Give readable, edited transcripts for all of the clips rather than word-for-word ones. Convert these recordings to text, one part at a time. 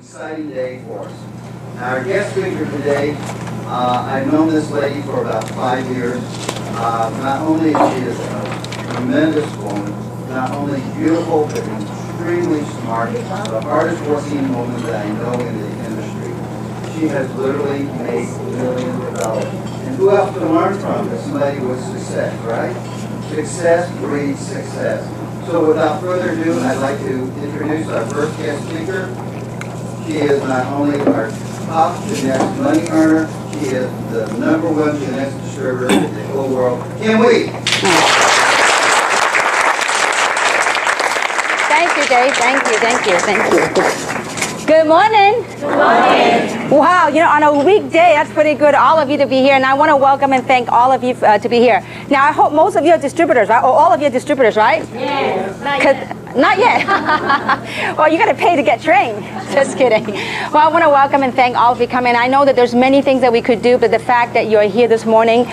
exciting day for us. Our guest speaker today, I've known this lady for about 5 years. Not only is she a tremendous woman, not only beautiful, but extremely smart, the hardest working woman that I know in the industry. She has literally made millions of dollars. And who else to learn from is somebody with success, right? Success breeds success. So without further ado, I'd like to introduce our first guest speaker. She is not only our top genetics money earner, she is the #1 genetics distributor in the whole world. Kim Wee. Thank you, Dave. Thank you. Good morning. Good morning. Wow, on a weekday, that's pretty good, all of you to be here. And I want to welcome and thank all of you to be here. Now, I hope most of you are distributors, right? Or all of you are distributors, right? Yes. Not yet. Well, you got to pay to get trained. Just kidding. Well, I want to welcome and thank all of you coming. I know that there's many things that we could do, but the fact that you're here this morning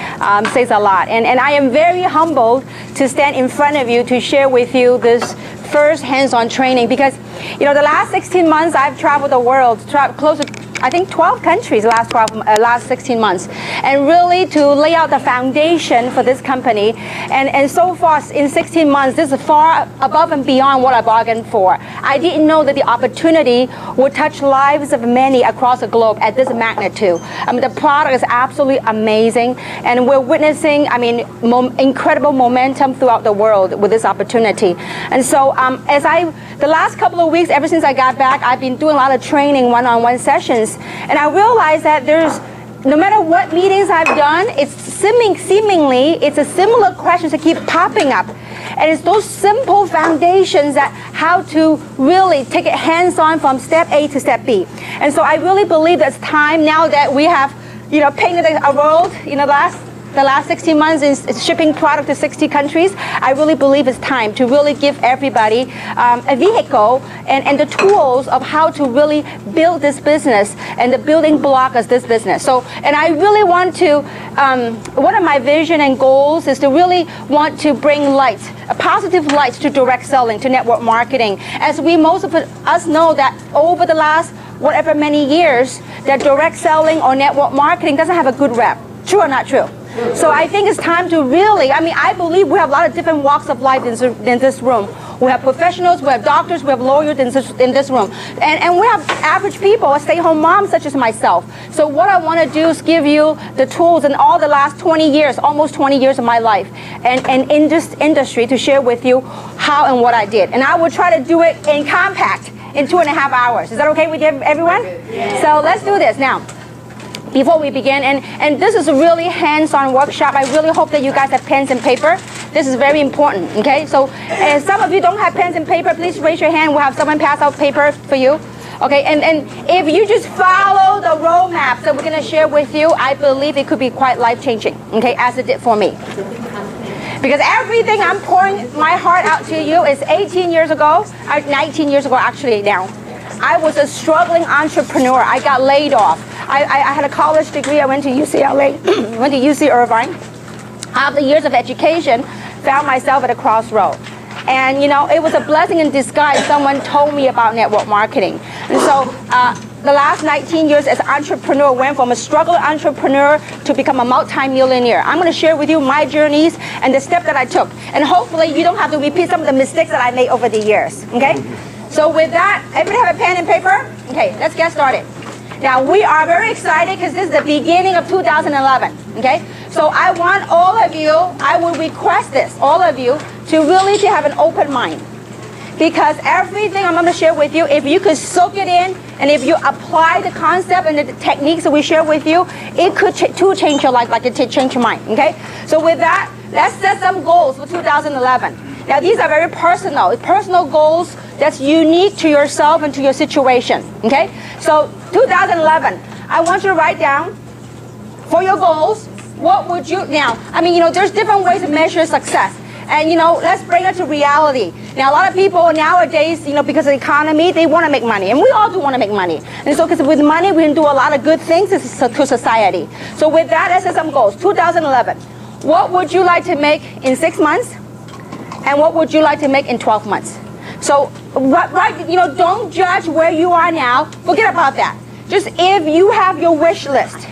says a lot. And I am very humbled to stand in front of you to share with you this first hands-on training, because the last 16 months I've traveled the world, close to I think 12 countries last 16 months, and really to lay out the foundation for this company. And so far in 16 months, this is far above and beyond what I bargained for. I didn't know that the opportunity would touch lives of many across the globe at this magnitude. The product is absolutely amazing, and we're witnessing, incredible momentum throughout the world with this opportunity. And so the last couple of weeks, ever since I got back, I've been doing a lot of training, one-on-one sessions. And I realized that no matter what meetings I've done, it's seemingly, it's a similar questions that keep popping up. And it's those simple foundations that how to really take it hands-on from step A to step B. And so I really believe that it's time now that we have, painted a world, the last 16 months is shipping product to 60 countries. I really believe it's time to really give everybody a vehicle and the tools of how to really build this business and the building block of this business. So, and I really want to, one of my vision and goals is to really want to bring light, a positive light to direct selling, to network marketing. As most of us know that over the last whatever many years, that direct selling or network marketing doesn't have a good rep. True or not true? So I think it's time to really, I believe we have a lot of different walks of life in this room. We have professionals, we have doctors, we have lawyers in this room. And we have average people, stay-home moms such as myself. So what I want to do is give you the tools in all the last 20 years, almost 20 years of my life, and in this industry to share with you how and what I did. And I will try to do it in compact, in 2.5 hours. Is that okay with everyone? Yeah. So let's do this now. Before we begin, and this is a really hands-on workshop. I really hope that you guys have pens and paper. This is very important, okay? So if some of you don't have pens and paper, please raise your hand. We'll have someone pass out paper for you. Okay, and if you just follow the roadmap that we're gonna share with you, I believe it could be quite life-changing, okay, as it did for me. Because everything I'm pouring my heart out to you is 18 years ago, 19 years ago actually now. I was a struggling entrepreneur. I got laid off. I had a college degree. I went to UCLA, went to UC Irvine. After years of education, found myself at a crossroad. And it was a blessing in disguise. Someone told me about network marketing. And so the last 19 years as an entrepreneur went from a struggling entrepreneur to become a multi-millionaire. I'm going to share with you my journeys and the step that I took. And hopefully you don't have to repeat some of the mistakes that I made over the years. Okay? So with that, everybody have a pen and paper? Okay, let's get started. Now, we are very excited because this is the beginning of 2011, okay? So I want all of you, I will request this, all of you, to really have an open mind. Because everything I'm going to share with you, if you could soak it in, and if you apply the concept and the techniques that we share with you, it could change your life like it changed your mind, okay? So with that, let's set some goals for 2011. Now, these are very personal goals that's unique to yourself and to your situation, okay? So 2011, I want you to write down for your goals, what would you, now, there's different ways to measure success. And, let's bring it to reality. Now, a lot of people nowadays, because of the economy, they want to make money. And we all do want to make money. And so, because with money, we can do a lot of good things to society. So with that, let's set some goals. 2011, what would you like to make in 6 months? And what would you like to make in 12 months? So right, don't judge where you are now. Forget about that. Just if you have your wish list,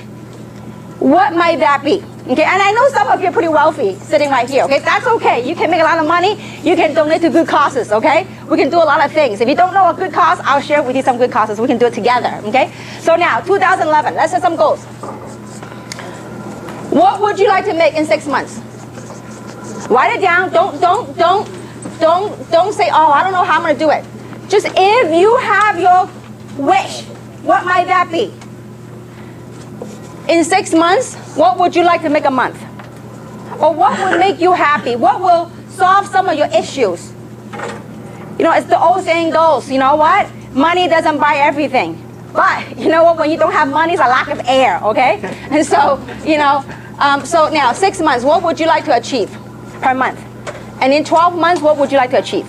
what might that be? Okay, and I know some of you are pretty wealthy sitting right here, okay? That's okay. You can make a lot of money. You can donate to good causes, okay? We can do a lot of things. If you don't know a good cause, I'll share with you some good causes. We can do it together, okay? So now, 2011, let's set some goals. What would you like to make in 6 months? Write it down. Don't say, oh, I don't know how I'm going to do it. Just if you have your wish, what might that be? In 6 months, what would you like to make a month? Or what would make you happy? What will solve some of your issues? As the old saying goes, you know what? Money doesn't buy everything. But, you know what? When you don't have money, it's a lack of air, okay? And so, so now 6 months, what would you like to achieve per month? And in 12 months, what would you like to achieve?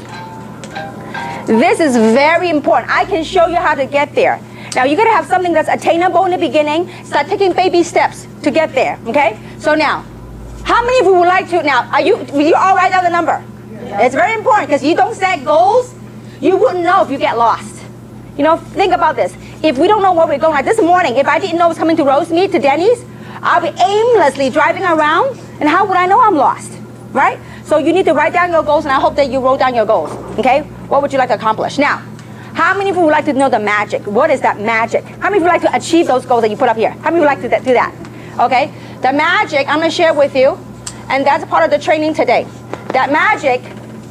This is very important. I can show you how to get there. Now, you're going to have something that's attainable in the beginning. Start taking baby steps to get there, okay? So now, how many of you would like to, now, will you all write down the number? Yeah. It's very important because you don't set goals, you wouldn't know if you get lost. Think about this. If we don't know where we're going, like this morning, if I didn't know I was coming to roast meat, to Denny's, I'll be aimlessly driving around, and how would I know I'm lost, right? So you need to write down your goals, and I hope that you wrote down your goals, okay? What would you like to accomplish? Now, how many of you would like to know the magic? What is that magic? How many of you would like to achieve those goals that you put up here? How many would like to do that? Okay? The magic, I'm going to share with you, and that's part of the training today. That magic,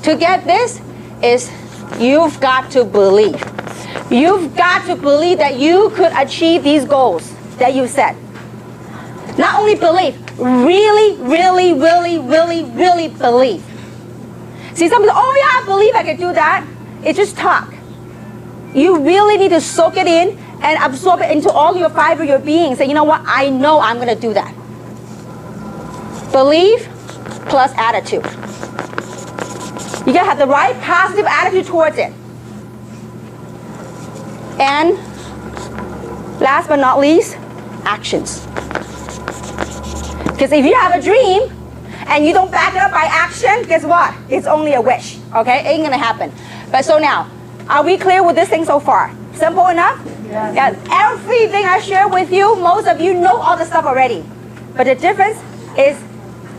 to get this, is you've got to believe. You've got to believe that you could achieve these goals that you set. Not only believe, really, really, really, really, really believe. See, some people say, oh yeah, I believe I can do that. It's just talk. You really need to soak it in and absorb it into all your fiber, your being. Say, you know what? I know I'm going to do that. Believe plus attitude. You got to have the right positive attitude towards it. And last but not least, actions. Because if you have a dream and you don't back it up by action, guess what? It's only a wish. Okay? It ain't going to happen. But so now, are we clear with this thing so far? Simple enough? Yes. Yeah, everything I share with you, most of you know all the stuff already. But the difference is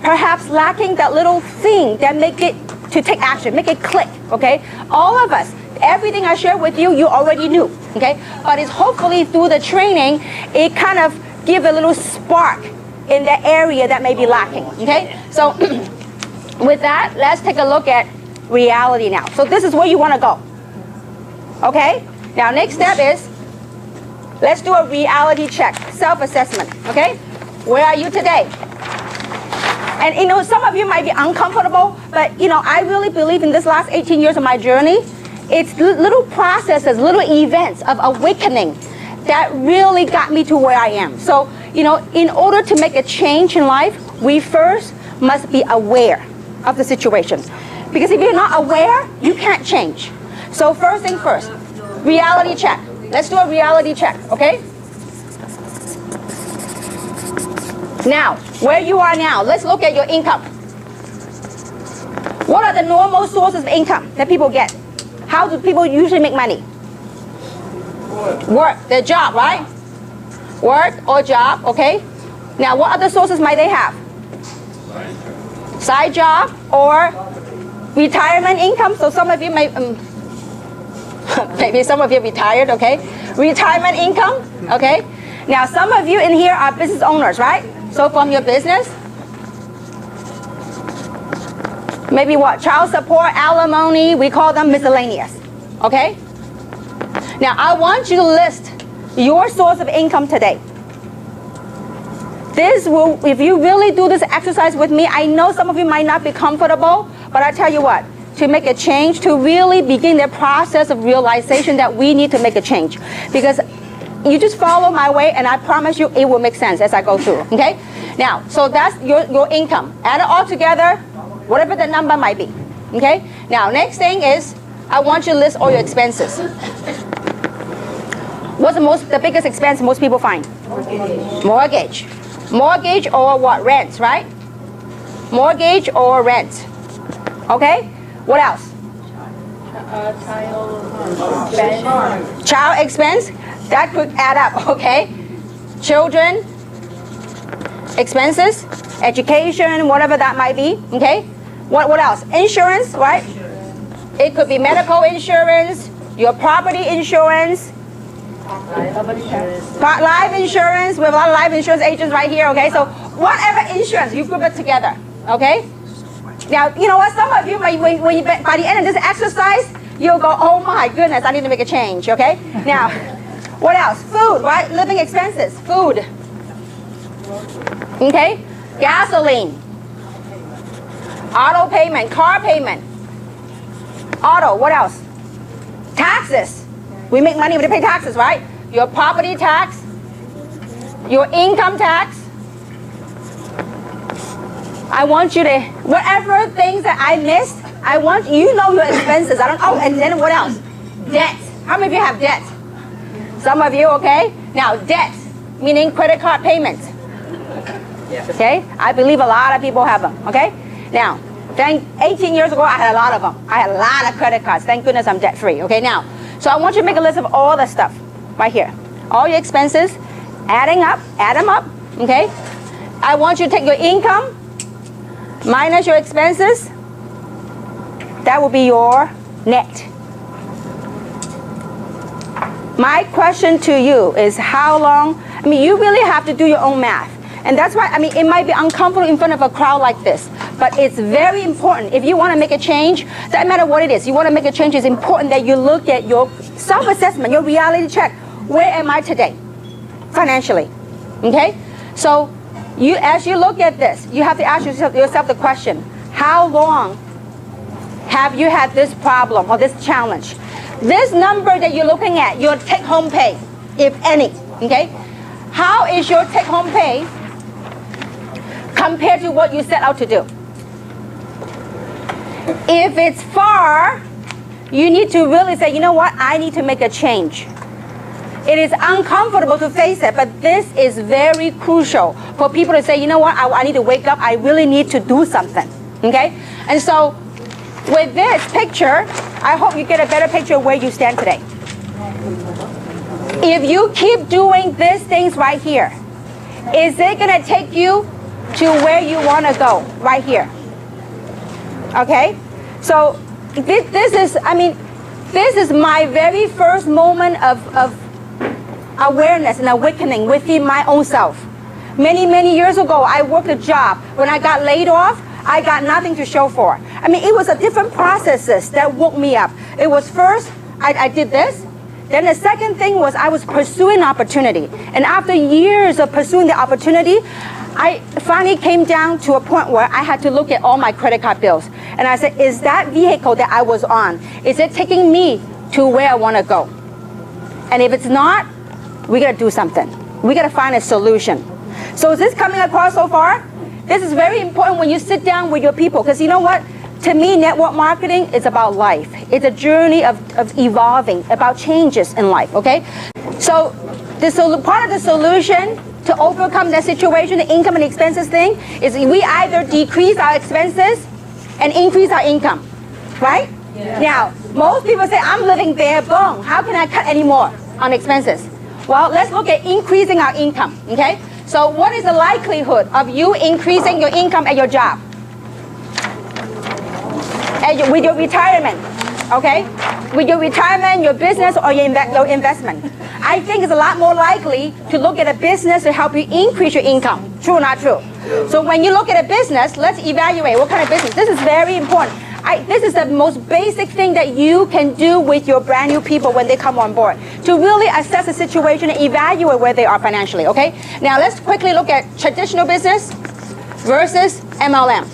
perhaps lacking that little thing that make it to take action, make it click, okay? All of us, everything I share with you, you already knew, okay? But it's hopefully through the training, it kind of give a little spark in the area that may be lacking, okay? So with that, let's take a look at reality now. So this is where you want to go. Okay? Now, next step is, let's do a reality check, self-assessment, okay? Where are you today? And, some of you might be uncomfortable, but, I really believe in this last 18 years of my journey, it's little processes, little events of awakening that really got me to where I am. So, in order to make a change in life, we first must be aware of the situation. Because if you're not aware, you can't change. So first thing first, reality check. Let's do a reality check, okay? Now, where you are now, let's look at your income. What are the normal sources of income that people get? How do people usually make money? Work, their job, right? Work or job, okay? Now, what other sources might they have? Side job or retirement income. So some of you may, maybe some of you are retired, okay? Retirement income, okay? Now, some of you in here are business owners, right? So from your business, maybe what? Child support, alimony, we call them miscellaneous, okay? Now, I want you to list your source of income today. This will, if you really do this exercise with me, I know some of you might not be comfortable, but I tell you what, to make a change, to really begin the process of realization that we need to make a change. Because you just follow my way, and I promise you it will make sense as I go through, okay? Now, so that's your income. Add it all together, whatever the number might be, okay? Now, next thing is, I want you to list all your expenses. What's the biggest expense most people find? Mortgage. Mortgage. Mortgage or what? Rent, right? Mortgage or rent. Okay? What else? Child expense, that could add up, okay? Children expenses, education, whatever that might be, okay? What else? Insurance, right? It could be medical insurance, your property insurance, life insurance. We have a lot of life insurance agents right here, okay? So whatever insurance, you group it together, okay? Now, you know what? Some of you, by the end of this exercise, you'll go, oh my goodness, I need to make a change, okay? Now, what else? Food, right? Living expenses, food. Okay? Gasoline. Auto payment, car payment. Auto, what else? Taxes. We make money when we pay taxes, right? Your property tax, your income tax. I want you to, whatever things that I missed, I want you know your expenses. And then what else? Debt. How many of you have debt? Some of you, okay? Now, debt, meaning credit card payments. Okay? I believe a lot of people have them, okay? Now, 18 years ago, I had a lot of them. I had a lot of credit cards. Thank goodness I'm debt free, okay? Now, so I want you to make a list of all the stuff right here. All your expenses, add them up, okay? I want you to take your income minus your expenses. That will be your net. My question to you is how long, you really have to do your own math. And that's why, it might be uncomfortable in front of a crowd like this, but it's very important. If you want to make a change, doesn't matter what it is, you want to make a change, it's important that you look at your self-assessment, your reality check. Where am I today, financially? Okay? So, as you look at this, you have to ask yourself the question, how long have you had this problem or this challenge? This number that you're looking at, your take-home pay, if any, okay? How is your take-home pay compared to what you set out to do? If it's far, you need to really say, you know what, I need to make a change. It is uncomfortable to face it, but this is very crucial for people to say, you know what, I need to wake up, I really need to do something, okay? And so, with this picture, I hope you get a better picture of where you stand today. If you keep doing these things right here, is it going to take you to where you want to go right here? Okay? So this is my very first moment of awareness and awakening within my own self. Many, many years ago, I worked a job. When I got laid off, I got nothing to show for. It was a different processes that woke me up. It was first, I did this. Then the second thing was I was pursuing opportunity. And after years of pursuing the opportunity, I finally came down to a point where I had to look at all my credit card bills. And I said, is that vehicle that I was on, is it taking me to where I want to go? And if it's not, we got to do something. We got to find a solution. So is this coming across so far? This is very important when you sit down with your people, because you know what? To me, network marketing is about life. It's a journey of evolving, about changes in life, okay? So part of the solution to overcome that situation, the income and expenses thing, is we either decrease our expenses and increase our income, right? Yeah. Now, most people say, I'm living bare bone. How can I cut any more on expenses? Well, let's look at increasing our income, okay? So what is the likelihood of you increasing your income at your job? With your retirement, okay? With your retirement, your business, or your investment. I think it's a lot more likely to look at a business to help you increase your income. True or not true? So when you look at a business, let's evaluate what kind of business. This is very important. This is the most basic thing that you can do with your brand new people when they come on board, to really assess the situation and evaluate where they are financially, okay? Now let's quickly look at traditional business versus MLM.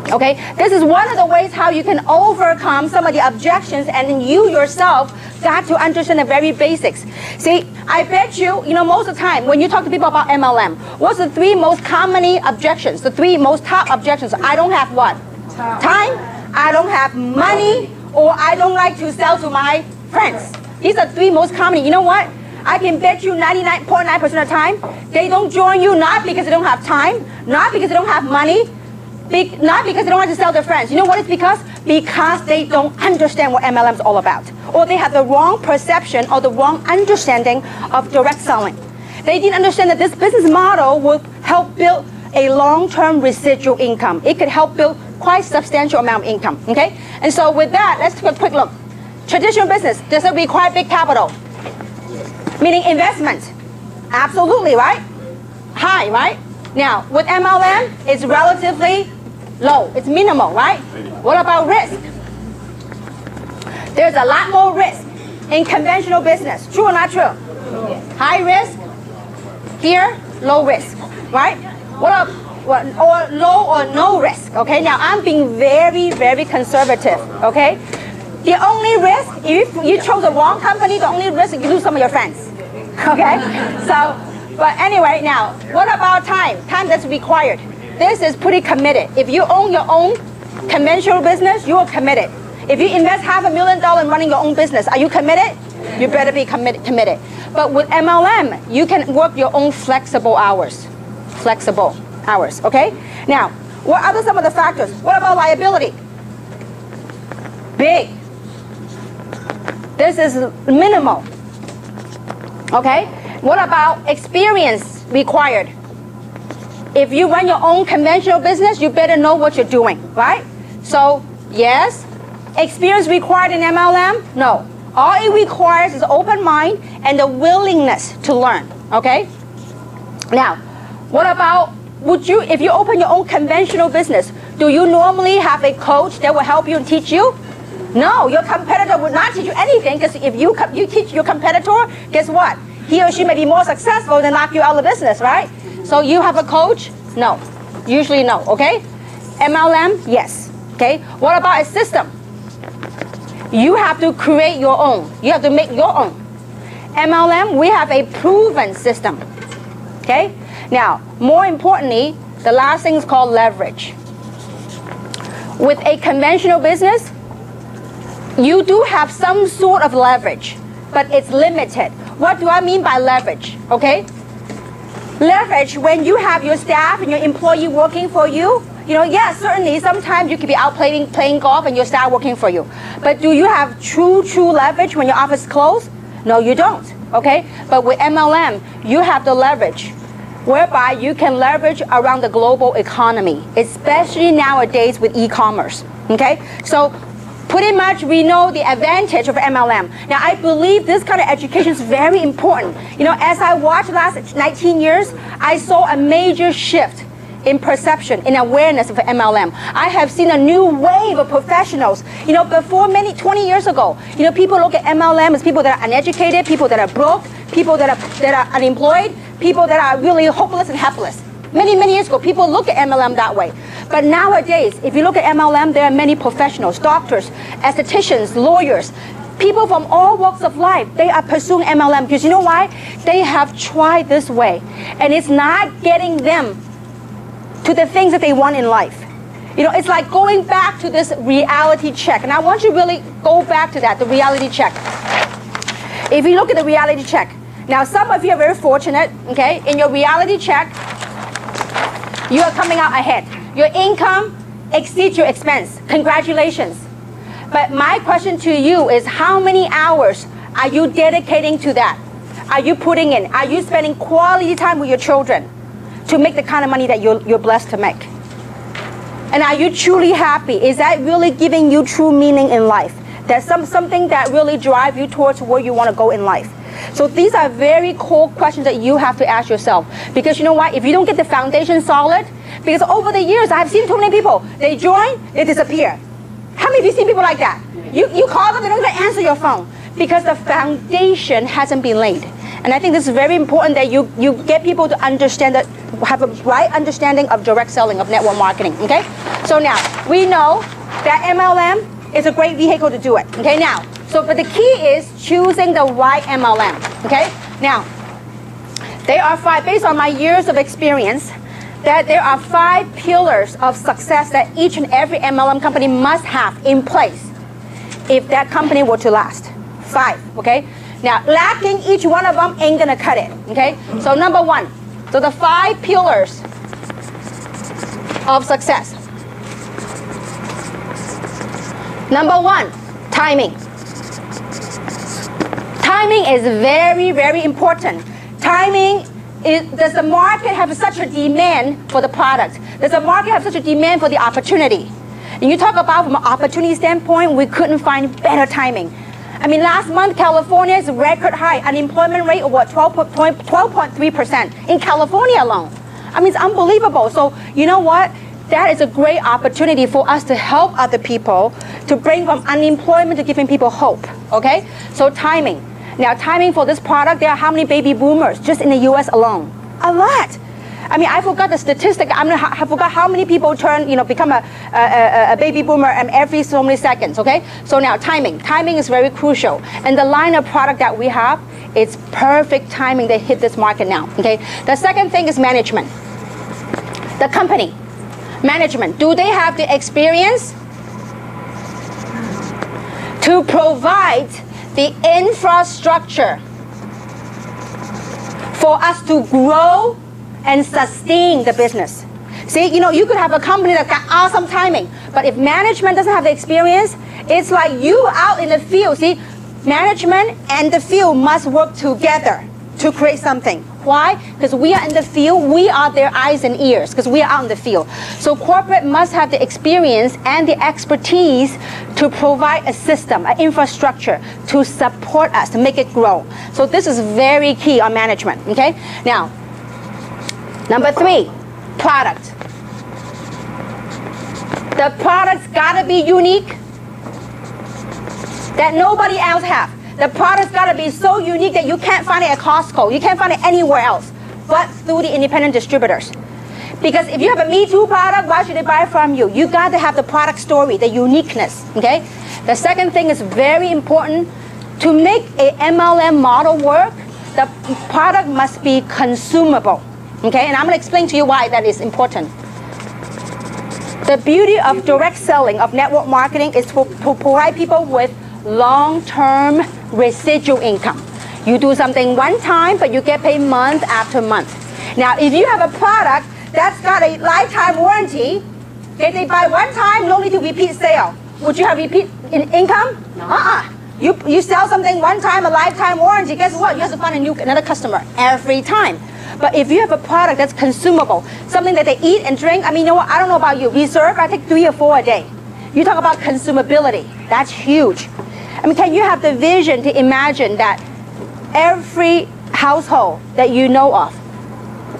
Okay, this is one of the ways how you can overcome some of the objections, and then you yourself got to understand the very basics. See, I bet you, most of the time when you talk to people about MLM, what's the three most commonly objections? The three most top objections. I don't have what? Time, I don't have money, or I don't like to sell to my friends. These are three most common. You know what? I can bet you 99.9% of the time, they don't join you not because they don't have time, not because they don't have money, Not because they don't want to sell their friends. You know what it's because? Because they don't understand what MLM is all about. Or they have the wrong perception or the wrong understanding of direct selling. They didn't understand that this business model will help build a long-term residual income. It could help build quite substantial amount of income, okay? And so with that, let's take a quick look. Traditional business, does it require big capital? Meaning investment. Absolutely, right? High, right? Now, with MLM, it's relatively low. It's minimal, right? What about risk? There's a lot more risk in conventional business. True or not true? High risk, here, low risk, right? Or low or no risk, okay? Now, I'm being very, very conservative, okay? The only risk, if you chose the wrong company, the only risk is you lose some of your friends, okay? So, but anyway, now, what about time? Time that's required. This is pretty committed. If you own your own conventional business, you are committed. If you invest $500,000 in running your own business, are you committed? You better be committed. But with MLM, you can work your own flexible hours. Flexible hours, okay? Now, what are some of the factors? What about liability? Big. This is minimal, okay? What about experience required? If you run your own conventional business, you better know what you're doing, right? So, yes. Experience required in MLM? No. All it requires is open mind and the willingness to learn, okay? Now, what about, if you open your own conventional business, do you normally have a coach that will help you and teach you? No, your competitor would not teach you anything, because if you teach your competitor, guess what? He or she may be more successful than knock you out of the business, right? So you have a coach? No. Usually no, okay? MLM? Yes. Okay? What about a system? You have to create your own. You have to make your own. MLM, we have a proven system. Okay? Now, more importantly, the last thing is called leverage. With a conventional business, you do have some sort of leverage, but it's limited. What do I mean by leverage? Okay? Leverage, when you have your staff and your employee working for you, yes, certainly sometimes you could be out playing golf and your staff working for you. But do you have true leverage when your office is closed? No, you don't, okay? But with MLM, you have the leverage, whereby you can leverage around the global economy, especially nowadays with e-commerce, okay? So pretty much we know the advantage of MLM. Now, I believe this kind of education is very important. As I watched the last 19 years, I saw a major shift in perception, in awareness of MLM. I have seen a new wave of professionals. Before 20 years ago, people look at MLM as people that are uneducated, people that are broke, people that are unemployed, people that are really hopeless and helpless. Many years ago, people look at MLM that way. But nowadays, if you look at MLM, there are many professionals, doctors, estheticians, lawyers, people from all walks of life. They are pursuing MLM because you know why? They have tried this way, and it's not getting them to the things that they want in life. It's like going back to this reality check. And I want you to really go back to that, the reality check. If you look at the reality check, now some of you are very fortunate, okay? In your reality check, you are coming out ahead. Your income exceeds your expense. Congratulations. But my question to you is, how many hours are you dedicating to that? Are you putting in? Are you spending quality time with your children to make the kind of money that you're blessed to make? And are you truly happy? Is that really giving you true meaning in life? That's something that really drives you towards where you want to go in life. So these are very core questions that you have to ask yourself. Because you know what? If you don't get the foundation solid, because over the years, I've seen too many people. They join, they disappear. How many of you seen people like that? You call them, they don't even answer your phone. Because the foundation hasn't been laid. And I think this is very important that you get people to understand that, have a right understanding of direct selling, of network marketing, okay? So now, we know that MLM is a great vehicle to do it, okay? Now, but the key is choosing the right MLM, okay? Now, there are 5, based on my years of experience, that there are 5 pillars of success that each and every MLM company must have in place if that company were to last. 5, okay? Now, lacking each one of them ain't gonna cut it, okay? So number 1, so the 5 pillars of success. Number one, timing. Timing is very, very important. Timing is, does the market have such a demand for the product? Does the market have such a demand for the opportunity? And you talk about from an opportunity standpoint, we couldn't find better timing. I mean, last month, California's record high unemployment rate of what, 12.3% in California alone. I mean, it's unbelievable. So you know what? That is a great opportunity for us to help other people, to bring from unemployment to giving people hope, okay? So timing. Now, timing for this product, there are how many baby boomers just in the US alone? A lot. I mean, I forgot the statistic. I forgot how many people become a baby boomer every so many seconds, okay? So now timing. Timing is very crucial. And the line of product that we have, it's perfect timing to hit this market now, okay? The second thing is management. The company. Management, do they have the experience to provide the infrastructure for us to grow and sustain the business? See, you could have a company that got awesome timing, but if management doesn't have the experience, it's like you out in the field. See, management and the field must work together to create something. Why? Because we are in the field, we are their eyes and ears, because we are out in the field. So corporate must have the experience and the expertise to provide a system, an infrastructure to support us, to make it grow. So this is very key on management, okay? Now, number three, product. The product's gotta be unique that nobody else has. The product's got to be so unique that you can't find it at Costco. You can't find it anywhere else but through the independent distributors. Because if you have a Me Too product, why should they buy from you? You got to have the product story, the uniqueness, okay? The second thing is very important. To make a MLM model work, the product must be consumable, okay? And I'm going to explain to you why that is important. The beauty of direct selling, of network marketing, is to provide people with long-term residual income. You do something one time, but you get paid month after month. Now, if you have a product that's got a lifetime warranty, okay, they buy one time, no need to repeat sale. Would you have repeat income? No. You sell something one time, a lifetime warranty, guess what? You have to find another customer every time. But if you have a product that's consumable, something that they eat and drink, I mean, you know what? I don't know about you. Reserve, I take 3 or 4 a day. You talk about consumability. That's huge. I mean, can you have the vision to imagine that every household that you know of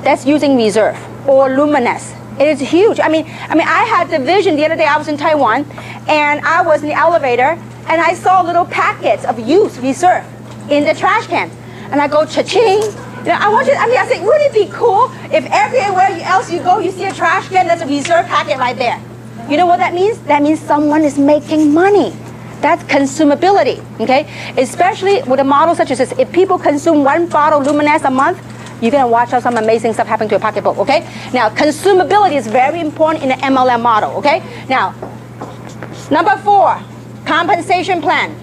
that's using Reserve or Luminous, it is huge. I mean, I had the vision the other day. I was in Taiwan, and I was in the elevator, and I saw little packets of used Reserve in the trash can, and I go cha-ching. I said, wouldn't it be cool if everywhere else you go, you see a trash can that's a Reserve packet right there? You know what that means? That means someone is making money. That's consumability, okay? Especially with a model such as this. If people consume 1 bottle Luminous a month, you're gonna watch out some amazing stuff happen to your pocketbook, okay? Now, consumability is very important in the MLM model, okay? Now, number 4, compensation plan.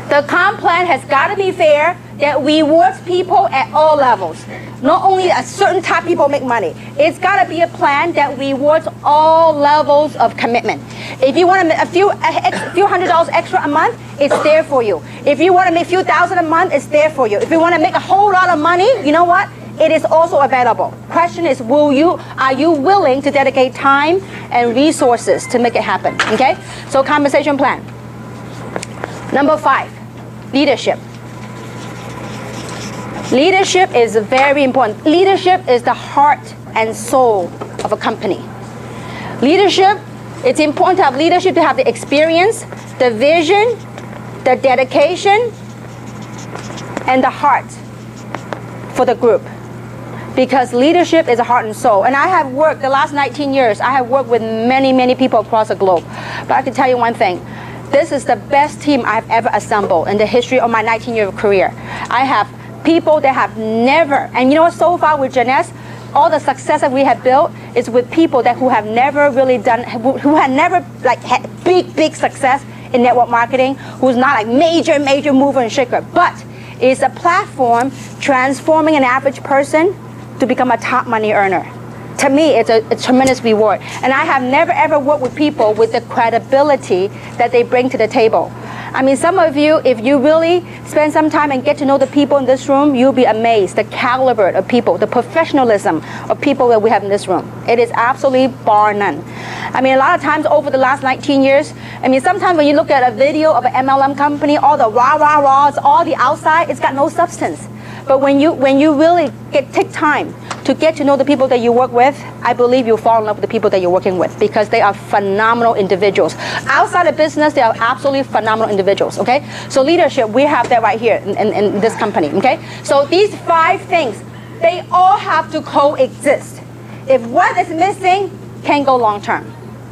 The comp plan has gotta be fair, that rewards people at all levels. Not only a certain type of people make money. It's got to be a plan that rewards all levels of commitment. If you want to make a few $100s extra a month, it's there for you. If you want to make a few thousand a month, it's there for you. If you want to make a whole lot of money, you know what? It is also available. Question is, are you willing to dedicate time and resources to make it happen? Okay? So compensation plan. Number 5, leadership. Leadership is very important. Leadership is the heart and soul of a company. Leadership, it's important to have leadership, to have the experience, the vision, the dedication, and the heart for the group. Because leadership is a heart and soul. And I have worked, the last 19 years, I have worked with many, many people across the globe. But I can tell you one thing. This is the best team I've ever assembled in the history of my 19-year career. I have people that have never, and you know what, so far with Janess, all the success that we have built is with people who have never really done, who had never had big success in network marketing, who's not like major mover and shaker, but is a platform transforming an average person to become a top money earner. to me, it's a tremendous reward. And I have never ever worked with people with the credibility that they bring to the table. I mean, some of you, if you really spend some time and get to know the people in this room, you'll be amazed the caliber of people, the professionalism of people that we have in this room. It is absolutely bar none. I mean, a lot of times over the last 19 years, I mean, sometimes when you look at a video of an MLM company, all the rah, it's all the outside, it's got no substance. But when you really take time to get to know the people that you work with, I believe you'll fall in love with the people that you're working with because they are phenomenal individuals. Outside of business, they are absolutely phenomenal individuals, okay? So leadership, we have that right here in this company, okay? So these 5 things, they all have to coexist. If one is missing, can't go long term,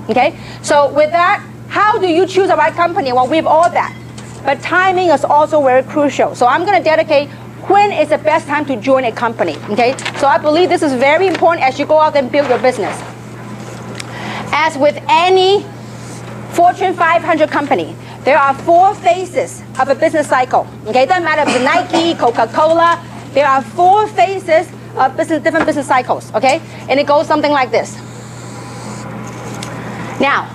okay? So with that, how do you choose the right company? Well, we have all that. But timing is also very crucial. So I'm going to dedicate when is the best time to join a company, okay? So I believe this is very important as you go out and build your business. As with any Fortune 500 company, there are 4 phases of a business cycle, okay? It doesn't matter if it's Nike, Coca-Cola, there are 4 phases of different business cycles, okay? And it goes something like this. Now,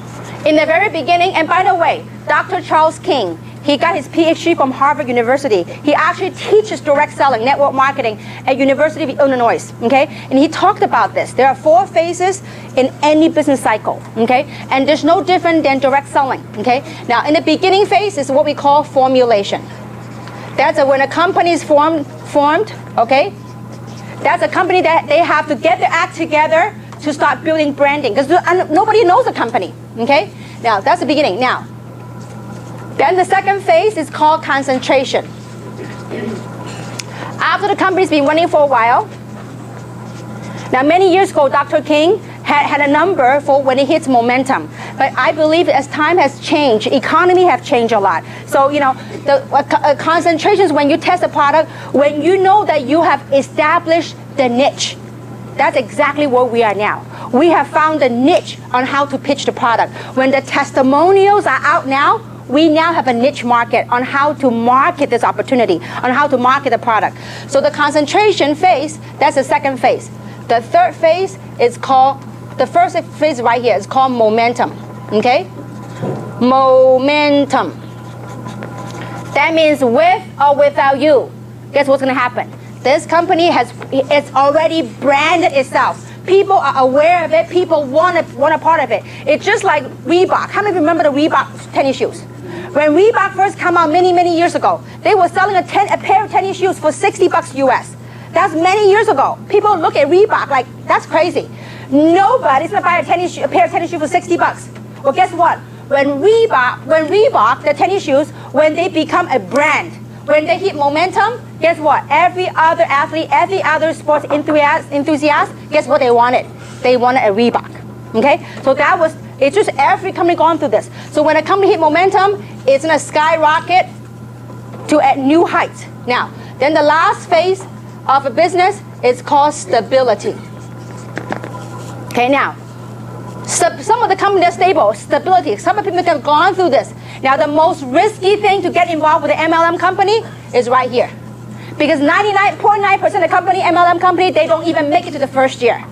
in the very beginning, and by the way, Dr. Charles King, he got his PhD from Harvard University. He actually teaches direct selling, network marketing at University of Illinois, okay? And he talked about this. There are 4 phases in any business cycle, okay? And there's no different than direct selling, okay? Now, in the beginning phase is what we call formulation. That's when a company is formed, okay? That's a company that they have to get their act together to start building branding because nobody knows the company, okay? Now, that's the beginning. Now, then the second phase is called concentration. After the company's been running for a while, now many years ago, Dr. King had a number for when it hits momentum. But I believe as time has changed, economy have changed a lot. So, you know, the concentration is when you test a product, when you know that you have established the niche. That's exactly where we are now. We have found a niche on how to pitch the product. When the testimonials are out now, we now have a niche market on how to market this opportunity, on how to market the product. So the concentration phase, that's the second phase. The third phase is called, the first phase right here is called momentum, okay? Momentum. That means with or without you, guess what's gonna happen? This company it's already branded itself. People are aware of it, people want a part of it. It's just like Reebok. How many remember the Reebok tennis shoes? When Reebok first came out many years ago, they were selling a pair of tennis shoes for $60 US. That's many years ago. People look at Reebok like, that's crazy. Nobody's gonna buy a pair of tennis shoes for $60. Well, guess what? When Reebok, the tennis shoes, when they become a brand, when they hit momentum, guess what? Every other athlete, every other sports enthusiast, guess what they wanted? They wanted a Reebok, okay? So that was, it's just every company gone through this. So when a company hit momentum, it's gonna skyrocket to new heights. Now, then the last phase of a business is called stability. Okay, now, some of the companies are stable, stability. Some of the people have gone through this. Now, the most risky thing to get involved with an MLM company is right here. Because 99.9% of the company, MLM company, they don't even make it to the first year.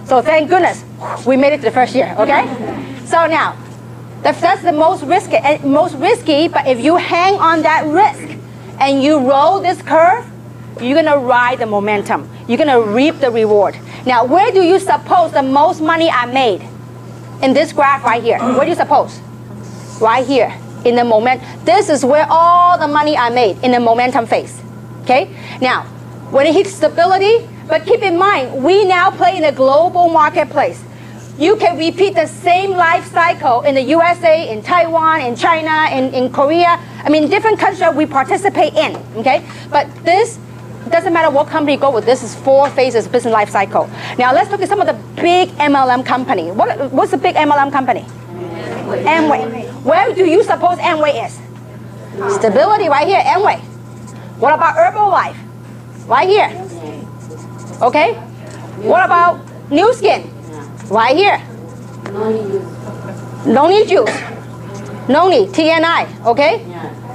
So thank goodness we made it to the first year, okay? So now, that's the most risky, but if you hang on that risk and you roll this curve, you're gonna ride the momentum. You're gonna reap the reward. Now, where do you suppose the most money I made? In this graph right here. Where do you suppose? Right here, in the moment. This is where all the money I made, in the momentum phase. Okay? Now, when it hits stability, but keep in mind, we now play in a global marketplace. You can repeat the same life cycle in the USA, in Taiwan, in China, in Korea. I mean, different countries that we participate in, okay? But this doesn't matter what company you go with. This is 4 phases business life cycle. Now, let's look at some of the big MLM company. What's the big MLM company? Amway. Where do you suppose Amway is? Stability right here, Amway. What about Herbalife? Right here. Okay? What about New Skin? Right here. No need juice. No need, TNI, okay?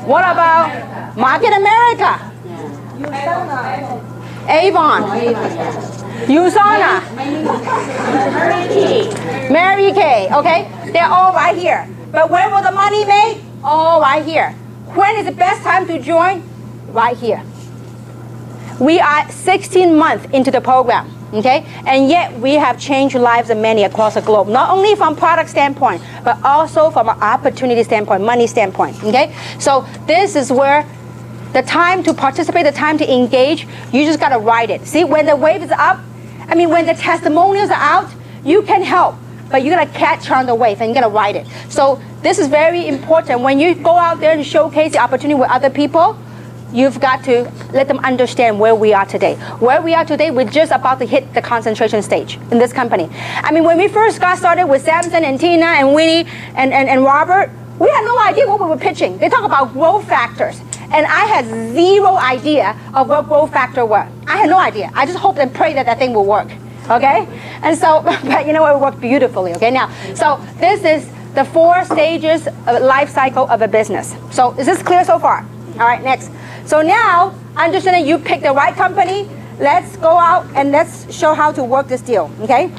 What about Market America? Avon. USANA. Mary Kay. Okay? They're all right here. But when will the money made? All right here. When is the best time to join? Right here. We are 16 months into the program. Okay? And yet we have changed lives of many across the globe. Not only from product standpoint, but also from an opportunity standpoint, money standpoint. Okay? So this is where the time to participate, the time to engage, you just got to ride it. See, when the wave is up, I mean, when the testimonials are out, you can help, but you got to catch on the wave and you got to ride it. So this is very important. When you go out there and showcase the opportunity with other people, you've got to let them understand where we are today. Where we are today, we're just about to hit the concentration stage in this company. I mean, when we first got started with Samson and Tina and Winnie and Robert, we had no idea what we were pitching. They talk about growth factors. And I had zero idea of what growth factor were. I had no idea. I just hoped and prayed that that thing will work. Okay? And so, but you know what, it worked beautifully. Okay? Now, so this is the 4 stages of life cycle of a business. So is this clear so far? All right, next. So now, understanding you picked the right company, let's go out and let's show how to work this deal. Okay?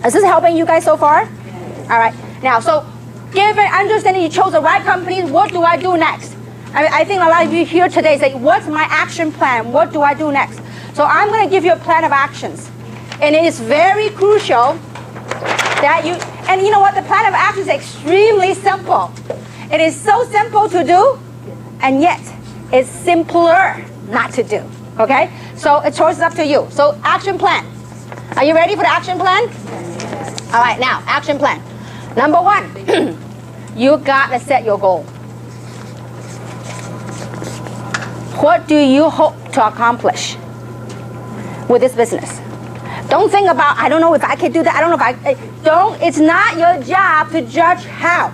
Is this helping you guys so far? All right. Now, so given understanding you chose the right company, what do I do next? I think a lot of you here today say, what's my action plan? What do I do next? So I'm going to give you a plan of actions. And it is very crucial that you, and you know what? The plan of action is extremely simple. It is so simple to do, and yet it's simpler not to do. Okay? So a choice is up to you. So action plan. Are you ready for the action plan? All right, now, action plan. Number 1, you got to set your goal. What do you hope to accomplish with this business? Don't think about, I don't know if I can do that. I don't know if it's not your job to judge how.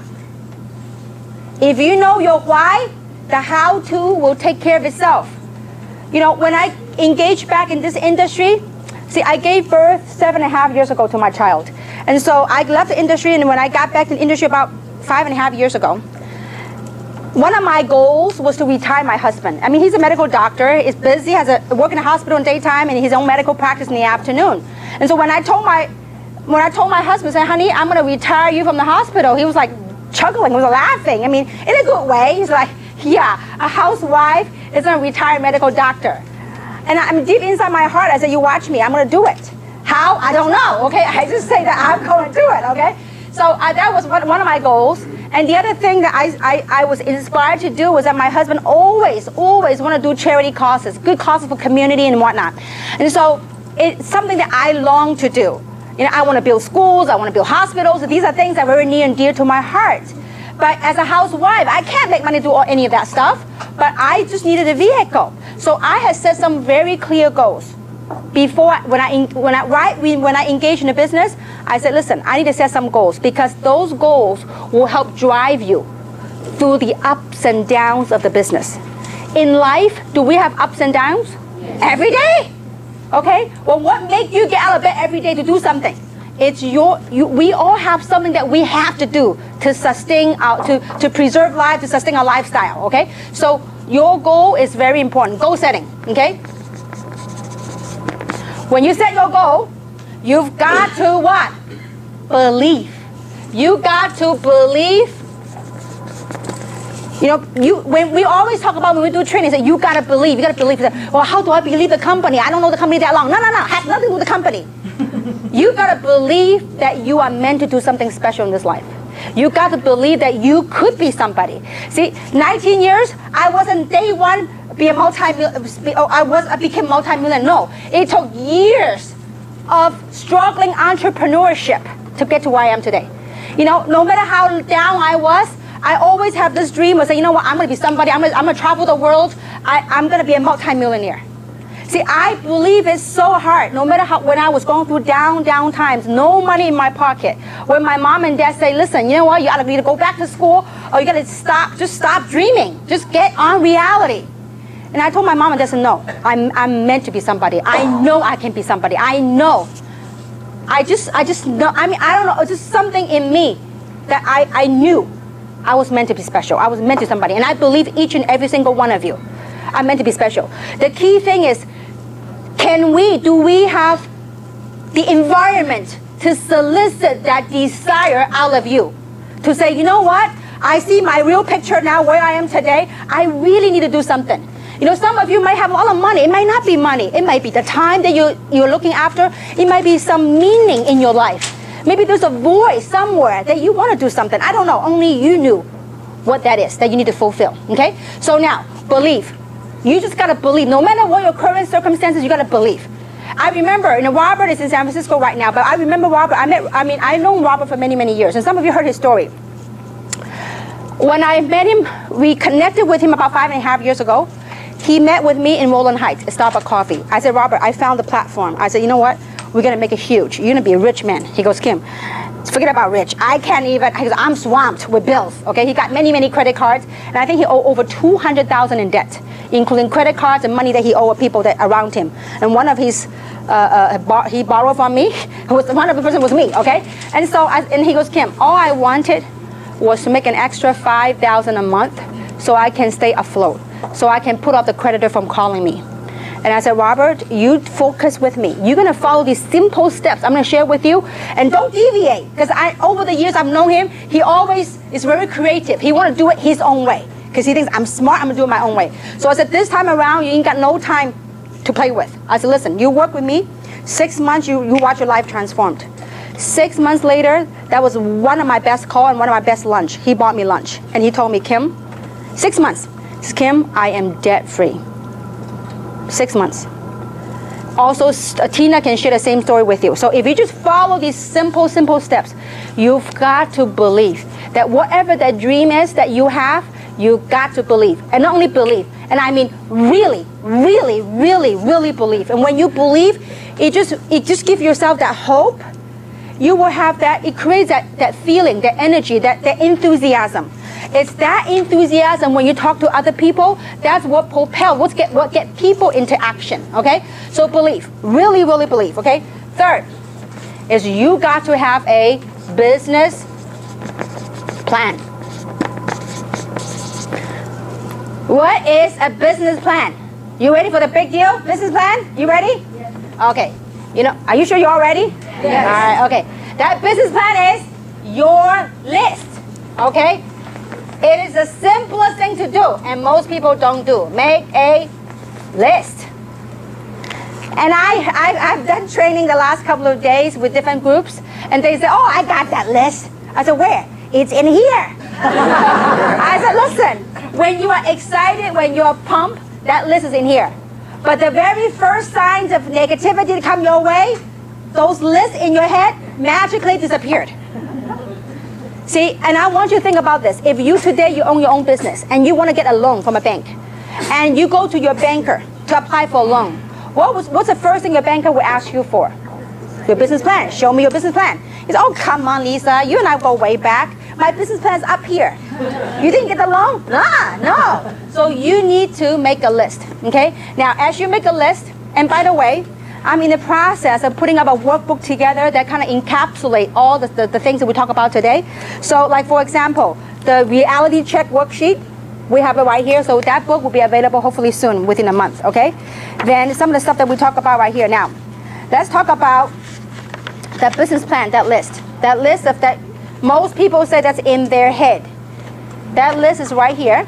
If you know your why, the how-to will take care of itself. You know, when I engaged back in this industry, see, I gave birth 7.5 years ago to my child. And so I left the industry, and when I got back to the industry about 5.5 years ago, one of my goals was to retire my husband. I mean, he's a medical doctor, he's busy, work in a hospital in daytime and his own medical practice in the afternoon. And so when I told my husband, say, honey, I'm gonna retire you from the hospital, he was like chuckling, he was laughing. I mean, in a good way. He's like, yeah, a housewife is a retired medical doctor. And I'm deep inside my heart, I said, you watch me, I'm gonna do it. How? I don't know, okay? I just say that I'm going to do it, okay? So that was one of my goals. And the other thing that I was inspired to do was that my husband always want to do charity causes, good causes for community and whatnot. And so it's something that I long to do. You know, I want to build schools, I want to build hospitals. These are things that are very near and dear to my heart. But as a housewife, I can't make money to do any of that stuff. But I just needed a vehicle. So I had set some very clear goals. Before, when I engage in the business, I said, listen, I need to set some goals because those goals will help drive you through the ups and downs of the business. In life, do we have ups and downs? Yes. Every day. Okay? Well, what makes you get out of bed every day to do something? It's we all have something that we have to do to sustain to preserve life, to sustain our lifestyle. Okay? So your goal is very important. Goal setting. Okay? When you set your goal, you've got to what? Believe. You got to believe. You know, when we always talk about when we do training, say you got to believe. You got to believe. Well, how do I believe the company? I don't know the company that long. No. It has nothing to do with the company. You got to believe that you are meant to do something special in this life. You got to believe that you could be somebody. See, 19 years, I wasn't day one I became multi-millionaire. No, it took years of struggling entrepreneurship to get to where I am today. You know, no matter how down I was, I always have this dream of saying, you know what, I'm going to be somebody. I'm going to travel the world. I'm going to be a multi-millionaire. See, I believe it's so hard. No matter when I was going through down times, no money in my pocket. When my mom and dad say, listen, you know what, you got to either go back to school or you got to stop dreaming. Just get on reality. And I told my mom and dad, no, I'm meant to be somebody. I know I can be somebody. I know. I just know. I mean, I don't know. It's just something in me that I knew I was meant to be special. I was meant to be somebody. And I believe each and every single one of you are meant to be special. The key thing is, Do we have the environment to solicit that desire out of you? To say, you know what? I see my real picture now where I am today. I really need to do something. You know, some of you might have a lot of money. It might not be money. It might be the time that you're looking after. It might be some meaning in your life. Maybe there's a void somewhere that you want to do something. I don't know. Only you knew what that is that you need to fulfill. Okay? So now, believe. You just got to believe. No matter what your current circumstances, you got to believe. I remember, Robert is in San Francisco right now, but I remember Robert. I've known Robert for many, many years, and some of you heard his story. When I met him, we connected with him about 5.5 years ago. He met with me in Roland Heights at Starbucks Coffee. I said, Robert, I found the platform. I said, you know what? We're going to make it huge. You're going to be a rich man. He goes, Kim, forget about rich. I can't even, he goes, I'm swamped with bills. Okay, he got many, many credit cards, and I think he owed over $200,000 in debt, including credit cards and money that he owed people that around him. And one of his, he borrowed from me. One of the person was me, okay? And so, and he goes, Kim, all I wanted was to make an extra $5,000 a month so I can stay afloat, so I can put off the creditor from calling me. And I said, Robert, you focus with me. You're going to follow these simple steps I'm going to share with you, and don't deviate. Because over the years I've known him, he always is very creative. He want to do it his own way because he thinks I'm smart, I'm going to do it my own way. So I said, this time around, you ain't got no time to play with. I said, listen, you work with me. 6 months, you watch your life transformed. 6 months later, that was one of my best calls and one of my best lunch. He bought me lunch. And he told me, Kim, 6 months. He said, Kim, I am debt free. 6 months. Also, Tina can share the same story with you. So if you just follow these simple steps, you've got to believe that whatever that dream is that you have, you got to believe. And not only believe, and I mean really, really, really, really believe. And when you believe, it just gives yourself that hope. You will have that, it creates that feeling, that energy, that enthusiasm. It's that enthusiasm when you talk to other people, that's what propels, what get people into action, okay? So believe, really, really believe, okay? Third is you got to have a business plan. What is a business plan? You ready for the big deal? Business plan? You ready? Yes. Okay. Are you sure you're all ready? Yes. All right, okay. That business plan is your list, okay? It is the simplest thing to do, and most people don't do. Make a list. And I've done training the last couple of days with different groups, and they say, oh, I got that list. I said, where? It's in here. I said, listen, when you are excited, when you're pumped, that list is in here. But the very first signs of negativity to come your way, those lists in your head magically disappeared. See, and I want you to think about this. If you own your own business and you want to get a loan from a bank, and you go to your banker to apply for a loan, what's the first thing your banker will ask you for? Your business plan. Show me your business plan. He says, oh, come on, Lisa. You and I go way back. My business plan's up here. You didn't get the loan? No. So you need to make a list, okay? Now, as you make a list, and by the way, I'm in the process of putting up a workbook together that kind of encapsulate all the things that we talk about today. So, like, for example, the reality check worksheet, we have it right here. So that book will be available hopefully soon, within a month, okay? Then some of the stuff that we talk about right here. Now, let's talk about that business plan, that list. That list of that, most people say that's in their head. That list is right here.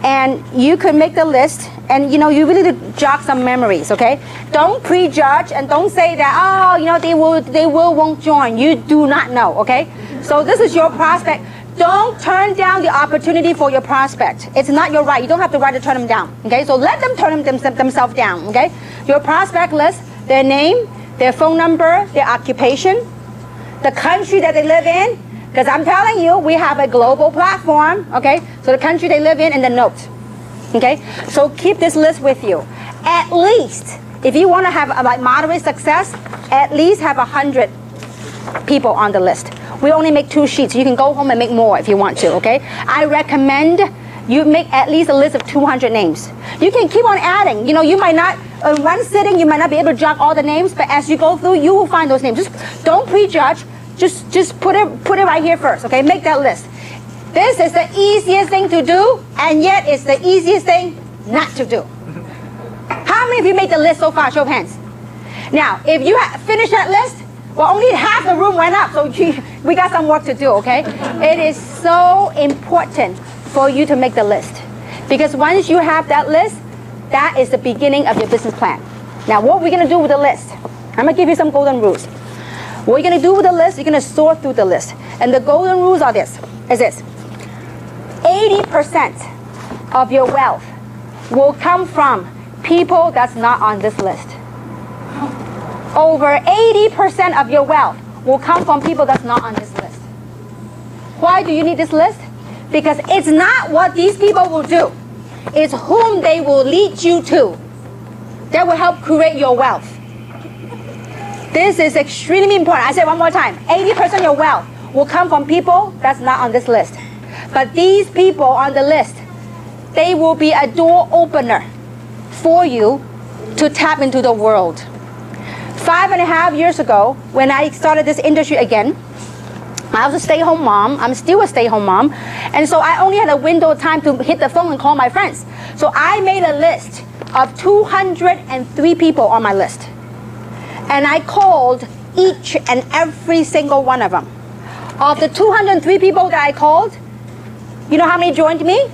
And you can make the list, and you really need to jog some memories, okay? Don't prejudge and don't say that, oh, they won't join. You do not know, okay? So this is your prospect. Don't turn down the opportunity for your prospect. It's not your right. You don't have the right to turn them down, okay? So let them turn themselves down, okay? Your prospect list, their name, their phone number, their occupation, the country that they live in. Because I'm telling you, we have a global platform, okay? So the country they live in and the note, okay? So keep this list with you. At least, if you want to have moderate success, at least have 100 people on the list. We only make 2 sheets. You can go home and make more if you want to, okay? I recommend you make at least a list of 200 names. You can keep on adding. You might not, in one sitting, you might not be able to jot all the names, but as you go through, you will find those names. Just don't prejudge. Just put it right here first, okay? Make that list. This is the easiest thing to do, and yet it's the easiest thing not to do. How many of you made the list so far? Show of hands. Now, if you finished that list, well, only half the room went up, so we got some work to do, okay? It is so important for you to make the list. Because once you have that list, that is the beginning of your business plan. Now, what we're going to do with the list, I'm going to give you some golden rules. What you're going to do with the list, you're going to sort through the list. And the golden rules are this. 80% of your wealth will come from people that's not on this list. Over 80% of your wealth will come from people that's not on this list. Why do you need this list? Because it's not what these people will do. It's whom they will lead you to that will help create your wealth. This is extremely important. I say it one more time. 80% of your wealth will come from people that's not on this list. But these people on the list, they will be a door opener for you to tap into the world. 5.5 years ago, when I started this industry again, I was a stay-home mom. I'm still a stay-home mom. And so I only had a window of time to hit the phone and call my friends. So I made a list of 203 people on my list. And I called each and every single one of them. Of the 203 people that I called, you know how many joined me?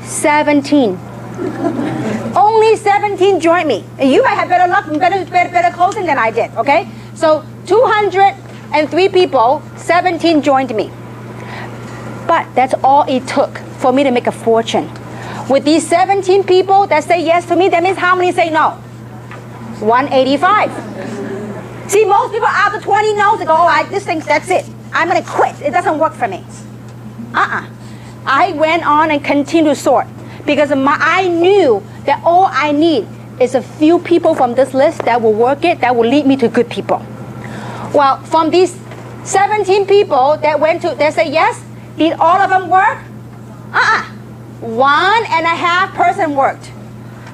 17. Only 17 joined me. And you might have better luck and better closing than I did, okay? So 203 people, 17 joined me. But that's all it took for me to make a fortune. With these 17 people that say yes to me, that means how many say no? 185. See, most people after 20 no's, they go, oh, this thing, that's it. I'm going to quit. It doesn't work for me. I went on and continued to sort because I knew that all I need is a few people from this list that will work it, that will lead me to good people. Well, from these 17 people that say yes, did all of them work? 1.5 person worked.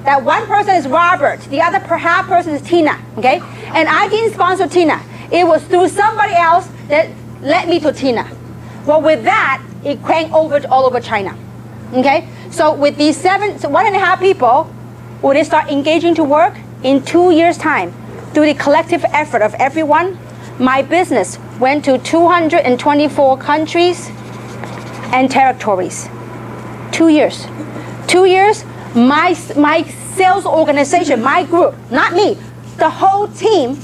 That one person is Robert. The other half person is Tina. Okay? And I didn't sponsor Tina. It was through somebody else that led me to Tina. Well, with that, it cranked over all over China. Okay? So with these 1.5 people, when they start engaging to work, in 2 years' time, through the collective effort of everyone, my business went to 224 countries and territories. 2 years. 2 years, my sales organization, my group, not me, the whole team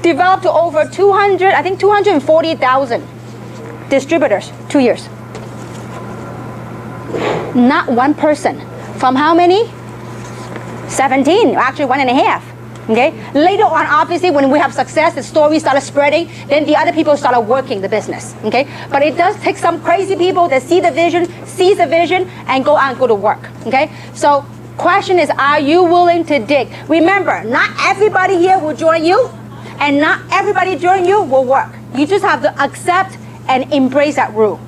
developed to over 240,000 distributors. 2 years. Not one person. From how many? 17, actually 1.5. Okay? Later on, obviously, when we have success, the story started spreading, then the other people started working the business. Okay? But it does take some crazy people that sees the vision, and go out and go to work. Okay? So, question is, are you willing to dig? Remember, not everybody here will join you, and not everybody joining you will work. You just have to accept and embrace that rule.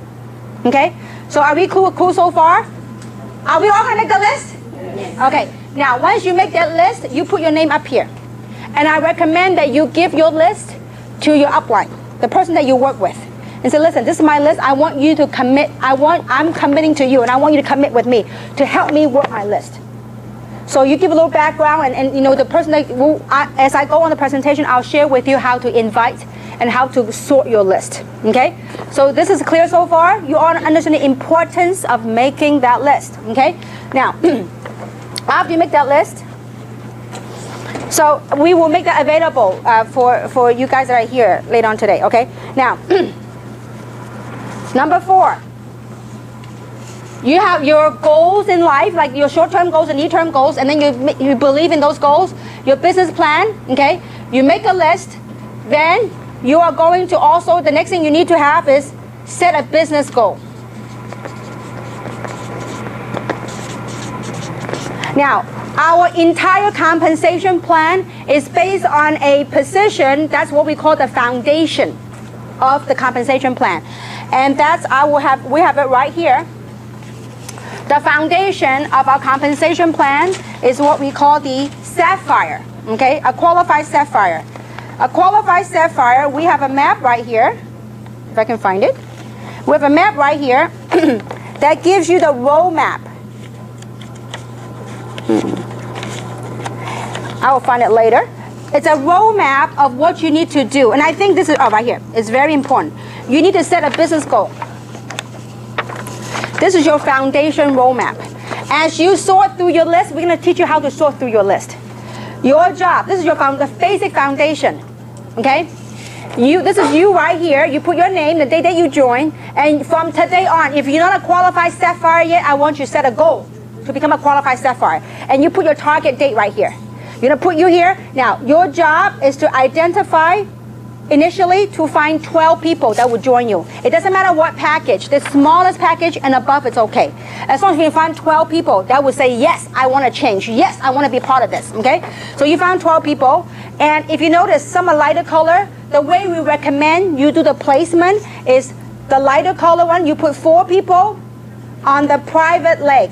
Okay? So, are we cool so far? Are we all going to make the list? Yes. Okay. Now, once you make that list, you put your name up here. And I recommend that you give your list to your upline, the person that you work with. And say, listen, this is my list. I want you to commit. I'm committing to you, and I want you to commit with me to help me work my list. So you give a little background, and you know, the person that as I go on the presentation, I'll share with you how to invite and how to sort your list. Okay? So this is clear so far? You all understand the importance of making that list. Okay? Now, after you make that list, so we will make that available for you guys that are here later on today, okay? Now, number 4, you have your goals in life, like your short-term goals and near-term goals, and then you believe in those goals, your business plan, okay? You make a list, then you are going to also, the next thing you need to have is set a business goal. Now, our entire compensation plan is based on a position, that's what we call the foundation of the compensation plan. And that's, we have it right here. The foundation of our compensation plan is what we call the Sapphire, okay? A qualified Sapphire. A qualified Sapphire, we have a map right here, if I can find it. We have a map right here that gives you the roadmap. I will find it later. It's a roadmap of what you need to do. And I think this is, right here. It's very important. You need to set a business goal. This is your foundation roadmap. As you sort through your list, we're going to teach you how to sort through your list. Your job, this is the basic foundation. Okay? This is you right here. You put your name, the day that you join, and from today on, if you're not a qualified Sapphire yet, I want you to set a goal to become a qualified Sapphire. And you put your target date right here. You're going to put you here. Now, your job is to identify, initially, to find 12 people that will join you. It doesn't matter what package. The smallest package and above, it's okay. As long as you can find 12 people that will say, yes, I want to change. Yes, I want to be part of this. Okay? So you found 12 people. And if you notice, some are lighter color. The way we recommend you do the placement is the lighter color one. You put 4 people on the private leg.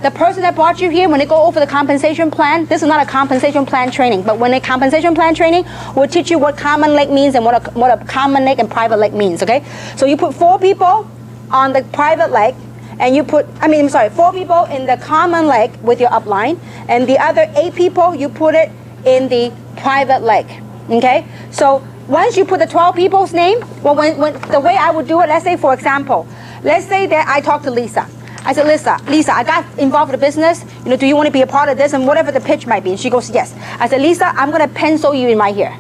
The person that brought you here, when they go over the compensation plan, this is not a compensation plan training, but when a compensation plan training, we'll teach you what common leg means and what a common leg and private leg means, okay? So you put 4 people on the private leg, and you put, 4 people in the common leg with your upline, and the other 8 people, you put it in the private leg, okay? So once you put the 12 people's name, well, when the way I would do it, let's say, for example, let's say that I talk to Lisa. I said, Lisa, I got involved with the business. You know, do you want to be a part of this? And whatever the pitch might be. And she goes, yes. I said, Lisa, I'm going to pencil you in right here.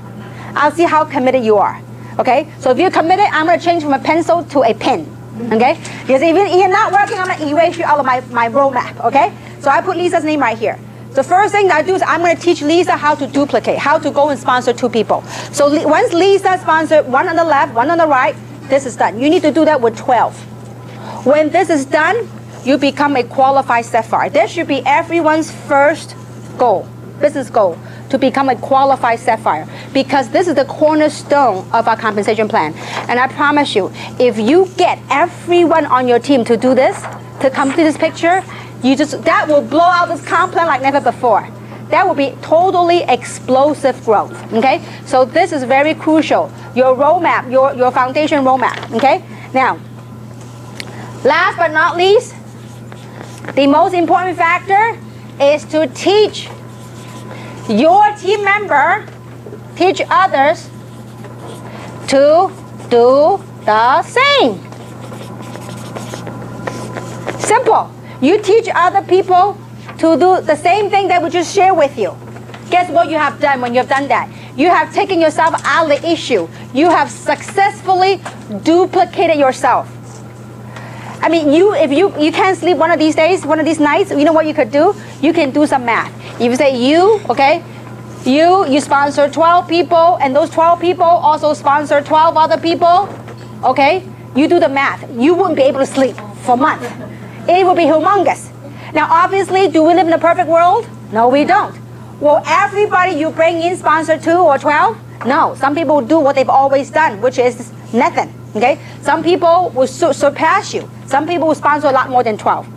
I'll see how committed you are. Okay? So if you're committed, I'm going to change from a pencil to a pen. Okay? Because if you're not working, I'm going to erase you out of my roadmap. Okay? So I put Lisa's name right here. The first thing that I do is I'm going to teach Lisa how to duplicate, how to go and sponsor 2 people. So once Lisa sponsored 1 on the left, 1 on the right, this is done. You need to do that with 12. When this is done, you become a qualified Sapphire. This should be everyone's first goal, business goal, to become a qualified Sapphire, because this is the cornerstone of our compensation plan. And I promise you, if you get everyone on your team to do this, to complete this picture, that will blow out this comp plan like never before. That will be totally explosive growth, okay? So this is very crucial. Your roadmap, your foundation roadmap, okay? Now, last but not least, the most important factor is to teach your team member, teach others to do the same. Simple. You teach other people to do the same thing that we just share with you. Guess what you have done when you have done that? You have taken yourself out of the issue. You have successfully duplicated yourself. I mean, if you can't sleep one of these days, one of these nights, you know what you could do? You can do some math. If you say you sponsor 12 people, and those 12 people also sponsor 12 other people, okay? You do the math. You wouldn't be able to sleep for a month. It would be humongous. Now, obviously, do we live in a perfect world? No, we don't. Will everybody you bring in sponsor 2 or 12? No. Some people do what they've always done, which is nothing. Okay? Some people will surpass you. Some people will sponsor a lot more than 12.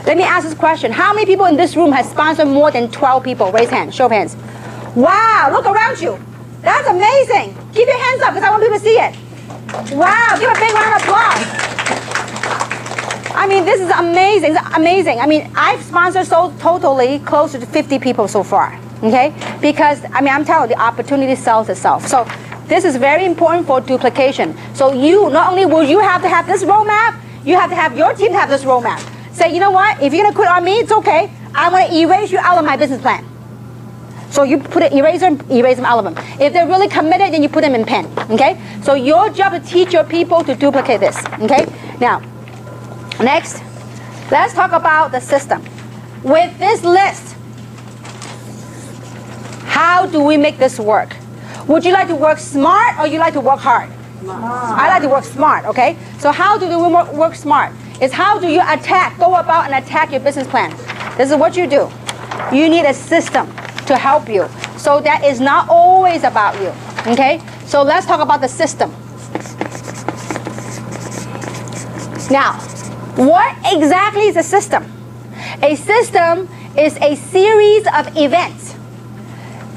Let me ask this question. How many people in this room have sponsored more than 12 people? Raise hands. Show of hands. Wow, look around you. That's amazing. Keep your hands up because I want people to see it. Wow, give a big round of applause. I mean, this is amazing. It's amazing. I mean, I've sponsored totally close to 50 people so far. Okay? Because, I mean, I'm telling you, the opportunity sells itself. So this is very important for duplication. So not only will you have to have this roadmap, you have to have your team to have this roadmap. Say, you know what? If you're going to quit on me, it's okay. I'm going to erase you out of my business plan. So you put an eraser and erase them out of them. If they're really committed, then you put them in pen. Okay? So your job is to teach your people to duplicate this. Okay? Now, next, let's talk about the system. With this list, how do we make this work? Would you like to work smart or you like to work hard? Smart. I like to work smart, okay? So how do we work smart? It's how do you go about and attack your business plan. This is what you do. You need a system to help you. So that is not always about you, okay? So let's talk about the system. Now, what exactly is a system? A system is a series of events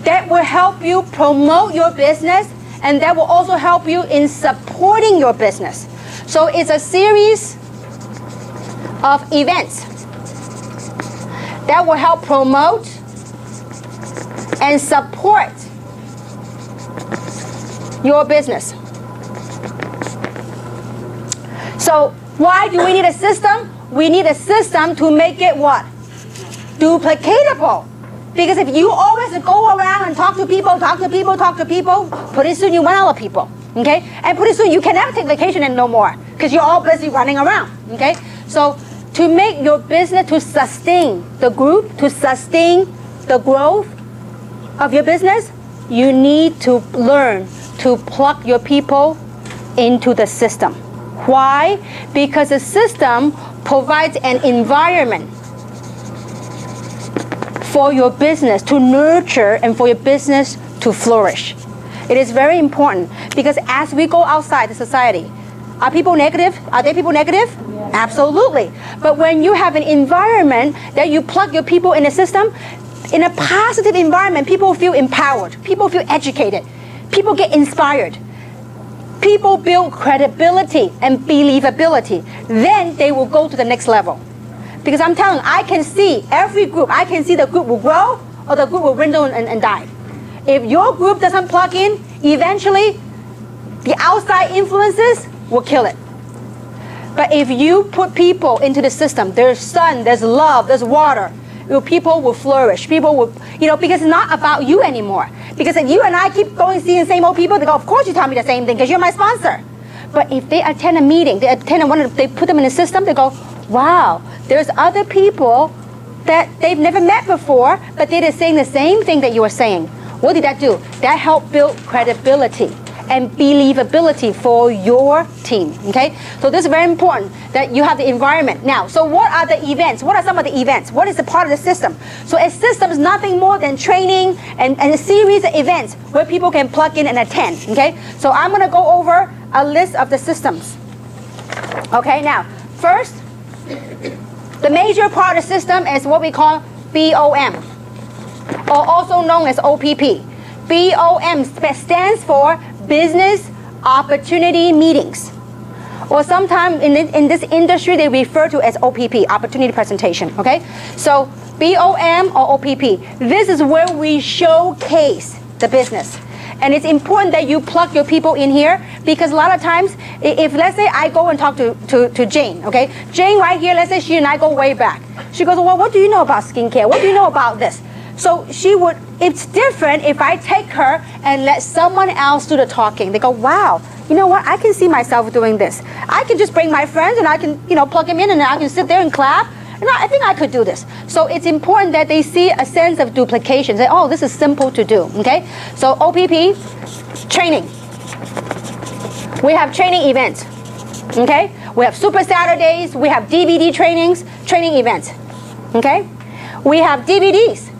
that will help you promote your business, and that will also help you in supporting your business. So it's a series of events that will help promote and support your business. So why do we need a system? We need a system to make it what? Duplicatable. Because if you always go around and talk to people, pretty soon you run out of people. Okay? And pretty soon you can never take vacation and no more. Because you're all busy running around. Okay? So to make your business, to sustain the group, to sustain the growth of your business, you need to learn to plug your people into the system. Why? Because the system provides an environment for your business to nurture and for your business to flourish. It is very important because as we go outside the society, are people negative? Are there people negative? Yes. Absolutely. But when you have an environment that you plug your people in the system, in a positive environment, people feel empowered. People feel educated. People get inspired. People build credibility and believability. Then they will go to the next level. Because I'm telling you, I can see every group. I can see the group will grow or the group will dwindle and die. If your group doesn't plug in, eventually the outside influences will kill it. But if you put people into the system, there's sun, there's love, there's water, people will flourish. People will, because it's not about you anymore. Because if you and I keep going seeing the same old people, they go, of course you tell me the same thing because you're my sponsor. But if they attend a meeting, they put them in the system, they go, wow, there's other people that they've never met before, but they're saying the same thing that you are saying. What did that do? That helped build credibility and believability for your team, okay? So this is very important that you have the environment. Now, so what are the events? What are some of the events? What is the part of the system? So a system is nothing more than training and a series of events where people can plug in and attend, okay? So I'm gonna go over a list of the systems. Okay, now, first, the major part of the system is what we call BOM, or also known as OPP. BOM stands for Business Opportunity Meetings. Or sometimes in this industry, they refer to as OPP, Opportunity Presentation, okay? So BOM or OPP, this is where we showcase the business. And it's important that you plug your people in here because a lot of times, if let's say I go and talk to Jane, okay? Jane right here, let's say she and I go way back. She goes, well, what do you know about skincare? What do you know about this? So it's different if I take her and let someone else do the talking. They go, wow, you know what? I can see myself doing this. I can just bring my friends and I can, plug them in and I can sit there and clap. And I think I could do this. So it's important that they see a sense of duplication. Say, oh, this is simple to do, okay? So OPP, training. We have training events, okay? We have Super Saturdays. We have DVD trainings, training events, okay? We have DVDs.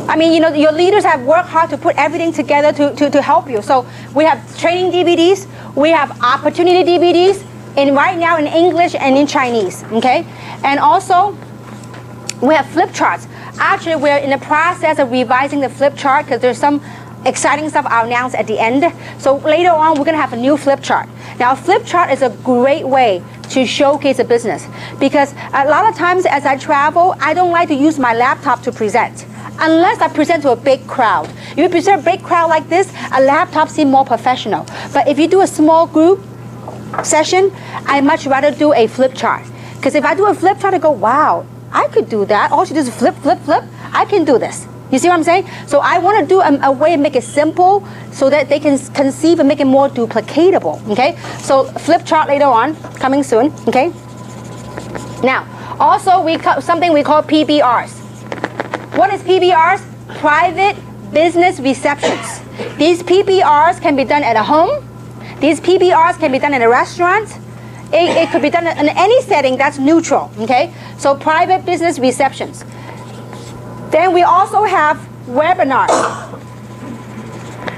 I mean, your leaders have worked hard to put everything together to help you. So we have training DVDs. We have opportunity DVDs. And right now in English and in Chinese, okay? And also, we have flip charts. Actually, we're in the process of revising the flip chart because there's some exciting stuff I'll announce at the end. So later on, we're gonna have a new flip chart. Now, a flip chart is a great way to showcase a business because a lot of times as I travel, I don't like to use my laptop to present unless I present to a big crowd. If you present a big crowd like this, a laptop seems more professional. But if you do a small group session, I much rather do a flip chart. Because if I do a flip chart, I go, wow, I could do that. All she does is flip, flip, flip. I can do this. You see what I'm saying? So I want to do a way to make it simple so that they can conceive and make it more duplicatable, okay? So flip chart later on, coming soon, okay? Now, also something we call PBRs. What is PBRs? Private Business Receptions. These PBRs can be done at a home. These PBRs can be done in a restaurant. It could be done in any setting that's neutral, okay? So private business receptions. Then we also have webinars.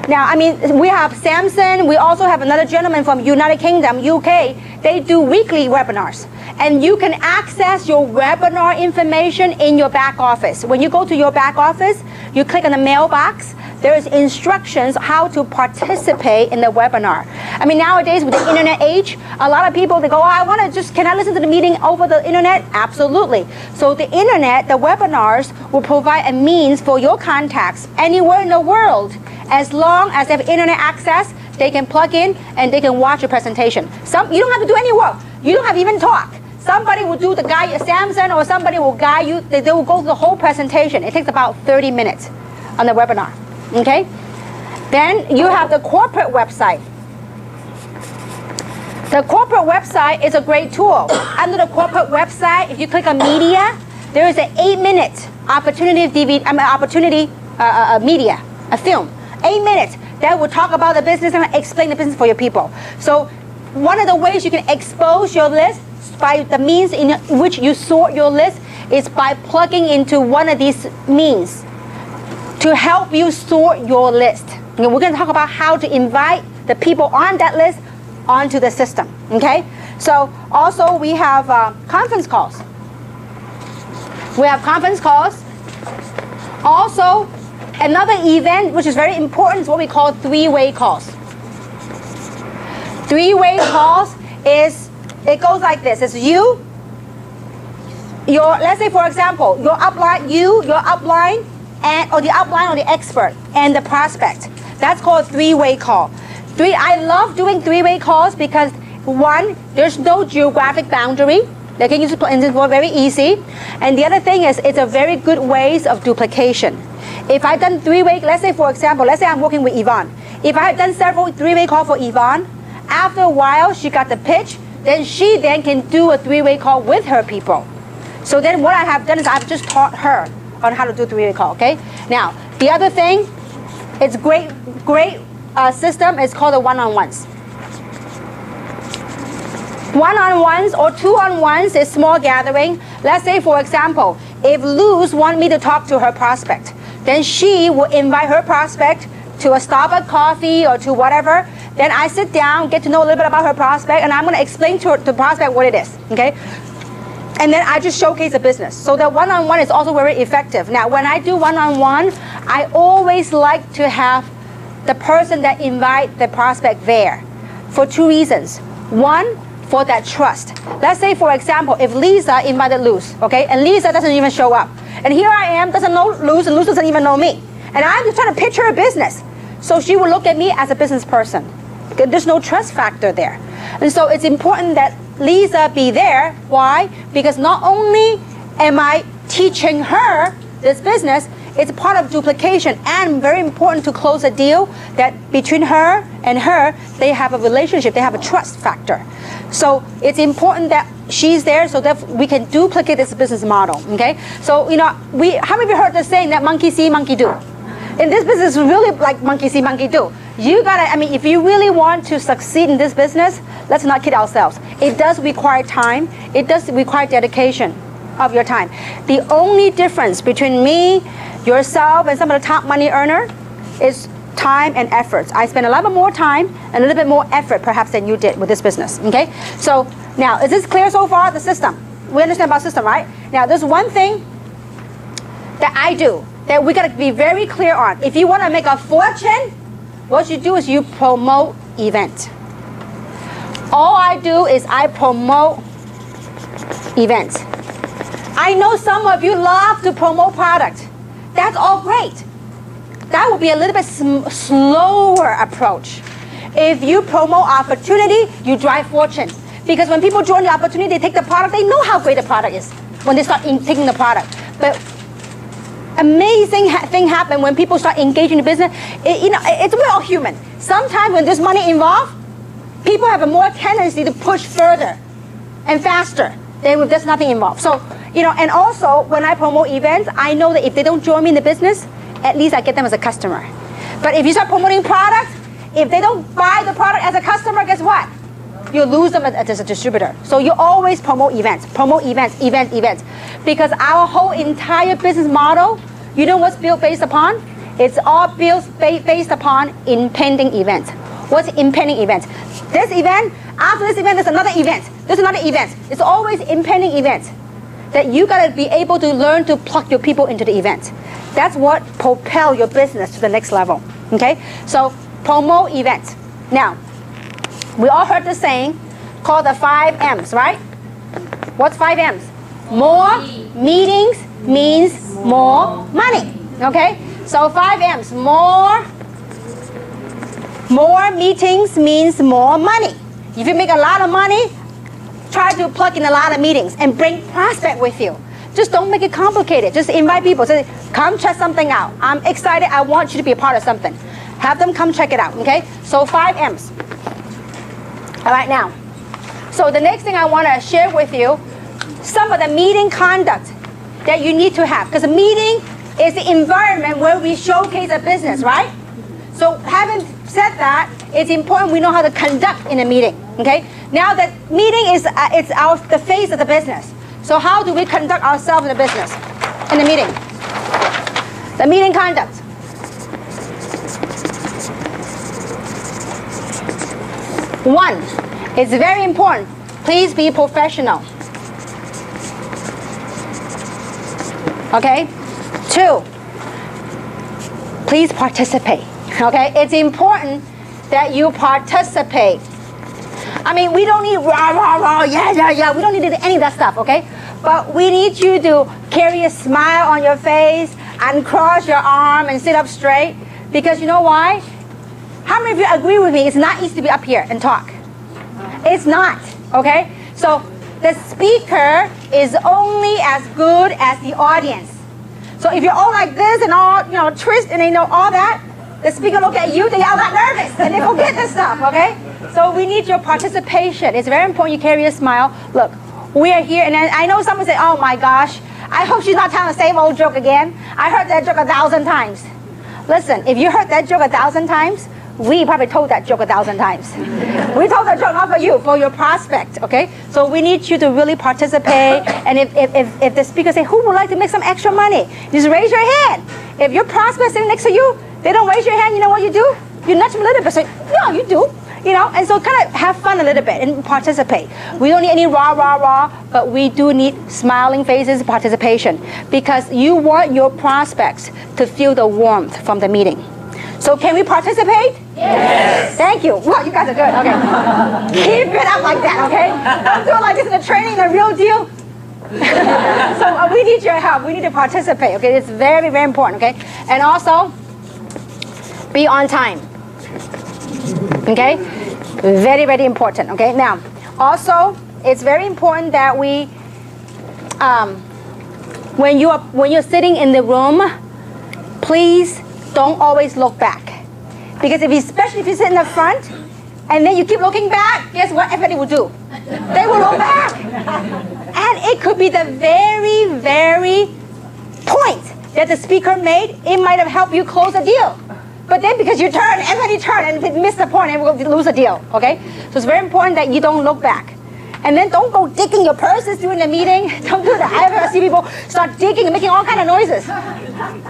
Now, I mean, we have Samson. We also have another gentleman from United Kingdom, UK. They do weekly webinars. And you can access your webinar information in your back office. When you go to your back office, you click on the mailbox. There is instructions how to participate in the webinar. I mean, nowadays with the internet age, a lot of people, they go, oh, can I listen to the meeting over the internet? Absolutely. So the internet, the webinars will provide a means for your contacts anywhere in the world, as long as they have internet access, they can plug in and they can watch your presentation. You don't have to do any work. You don't have to even talk. Somebody will do Samson or somebody will guide you. They will go through the whole presentation. It takes about 30 minutes on the webinar, okay? Then you have the corporate website. The corporate website is a great tool. Under the corporate website, if you click on media, there is an 8-minute media, a film, 8 minutes that will talk about the business and explain the business for your people. So one of the ways you can expose your list by the means in which you sort your list is by plugging into one of these means to help you sort your list. Okay, we're going to talk about how to invite the people on that list onto the system. Okay, so also we have conference calls. We have conference calls. Also, another event which is very important is what we call three-way calls. Three-way calls it goes like this. It's you, let's say for example, your upline, or the upline or the expert and the prospect. That's called three-way call. I love doing three-way calls because one, there's no geographic boundary. They can use it very easy. And the other thing is it's a very good ways of duplication. If I've done three-way, let's say for example, let's say I'm working with Yvonne. If I have done several three-way calls for Yvonne, after a while she got the pitch, then she can do a three-way call with her people. So then what I have done is I've just taught her on how to do three-way call, okay? Now, the other thing, it's great system is called the one-on-ones. One-on-ones or two-on-ones is small gathering. Let's say, for example, if Luz wants me to talk to her prospect, then she will invite her prospect to a Starbucks coffee or to whatever. Then I sit down, get to know a little bit about her prospect, and I'm going to explain to the prospect what it is, okay? And then I just showcase the business. So the one-on-one is also very effective. Now, when I do one-on-one, I always like to have the person that invite the prospect there for two reasons. One, for that trust. Let's say, for example, if Lisa invited Luz, okay, and Lisa doesn't even show up. And here I am, doesn't know Luz, and Luz doesn't even know me. And I'm just trying to pitch her a business. So she will look at me as a business person. There's no trust factor there. And so it's important that Lisa be there. Why? Because not only am I teaching her this business, it's part of duplication and very important to close a deal that between her and her, they have a relationship, they have a trust factor. So it's important that she's there so that we can duplicate this business model, okay? So, how many of you heard the saying that monkey see, monkey do? In this business, it's really like monkey see, monkey do. You gotta, if you really want to succeed in this business, let's not kid ourselves. It does require time. It does require dedication of your time. The only difference between me, yourself, and some of the top money earner is time and efforts. I spend a lot more time and a little bit more effort perhaps than you did with this business, okay? So now, is this clear so far, the system? We understand about system, right? Now, there's one thing that I do that we gotta be very clear on. If you wanna make a fortune, what you do is you promote events. All I do is I promote events. I know some of you love to promote product. That's all great. That would be a little bit slower approach. If you promote opportunity, you drive fortune. Because when people join the opportunity, they take the product, they know how great the product is when they start taking the product. But amazing thing happen when people start engaging in business. We're all human. Sometimes when there's money involved, people have a more tendency to push further and faster than if there's nothing involved. So, and also when I promote events, I know that if they don't join me in the business, at least I get them as a customer. But if you start promoting products, if they don't buy the product as a customer, guess what? You lose them as a distributor. So you always promote events, events. Because our whole entire business model, you know what's built based upon? It's all built based upon impending events. What's impending events? This event, after this event, there's another event. There's another event. It's always impending events that you gotta be able to learn to plug your people into the event. That's what propel your business to the next level, okay? So promote events. Now, We all heard the saying called the 5 M's, right? What's 5 M's? More meetings means more money. Okay? So 5 M's. More meetings means more money. If you make a lot of money, try to plug in a lot of meetings and bring prospect with you. Just don't make it complicated. Just invite people. Say, come check something out. I'm excited. I want you to be a part of something. Have them come check it out. Okay? So 5 M's. All right, now. So the next thing I want to share with you, some of the meeting conduct that you need to have. Because a meeting is the environment where we showcase a business, right? So having said that, it's important we know how to conduct in a meeting. Okay? Now the meeting is the face of the business. So how do we conduct ourselves in the business, in the meeting? The meeting conduct. One, it's very important. Please be professional. Okay? 2, please participate. Okay? It's important that you participate. I mean, we don't need rah, rah, rah, yeah, yeah, yeah. We don't need any of that stuff, okay? But we need you to carry a smile on your face and cross your arm and sit up straight. Because you know why? How many of you agree with me? It's not easy to be up here and talk. It's not, okay? So the speaker is only as good as the audience. So if you're all like this and all, twist and all that, the speaker look at you, they all got nervous and they forget this stuff, okay? So we need your participation. It's very important you carry a smile. Look, we are here, and I know someone say, oh my gosh, I hope she's not telling the same old joke again. I heard that joke 1,000 times. Listen, if you heard that joke 1,000 times, we probably told that joke 1,000 times. We told that joke not for you, for your prospect, okay? So we need you to really participate, and if the speaker say, who would like to make some extra money? Just raise your hand. If your prospect sitting next to you, they don't raise your hand, you know what you do? You nudge them a little bit, so no, you do. And so kind of have fun a little bit and participate. We don't need any rah, rah, rah, but we do need smiling faces, participation, because you want your prospects to feel the warmth from the meeting. So can we participate? Yes. Thank you. Well, you guys are good. Okay. Keep it up like that, okay? Don't do it like this in the training, the real deal. So we need your help. We need to participate, okay? It's very, very important, okay? And also, be on time. Okay? Very, very important. Okay? Now, also, it's very important that we, when you're sitting in the room, please don't always look back. Because especially if you sit in the front, and then you keep looking back, guess what everybody will do? They will look back. And it could be the very, very point that the speaker made. It might have helped you close a deal. But then because you turn, everybody turn and miss the point and we'll lose a deal, okay? So it's very important that you don't look back. And then don't go digging your purses during the meeting. Don't do that. I've ever seen people start digging and making all kind of noises.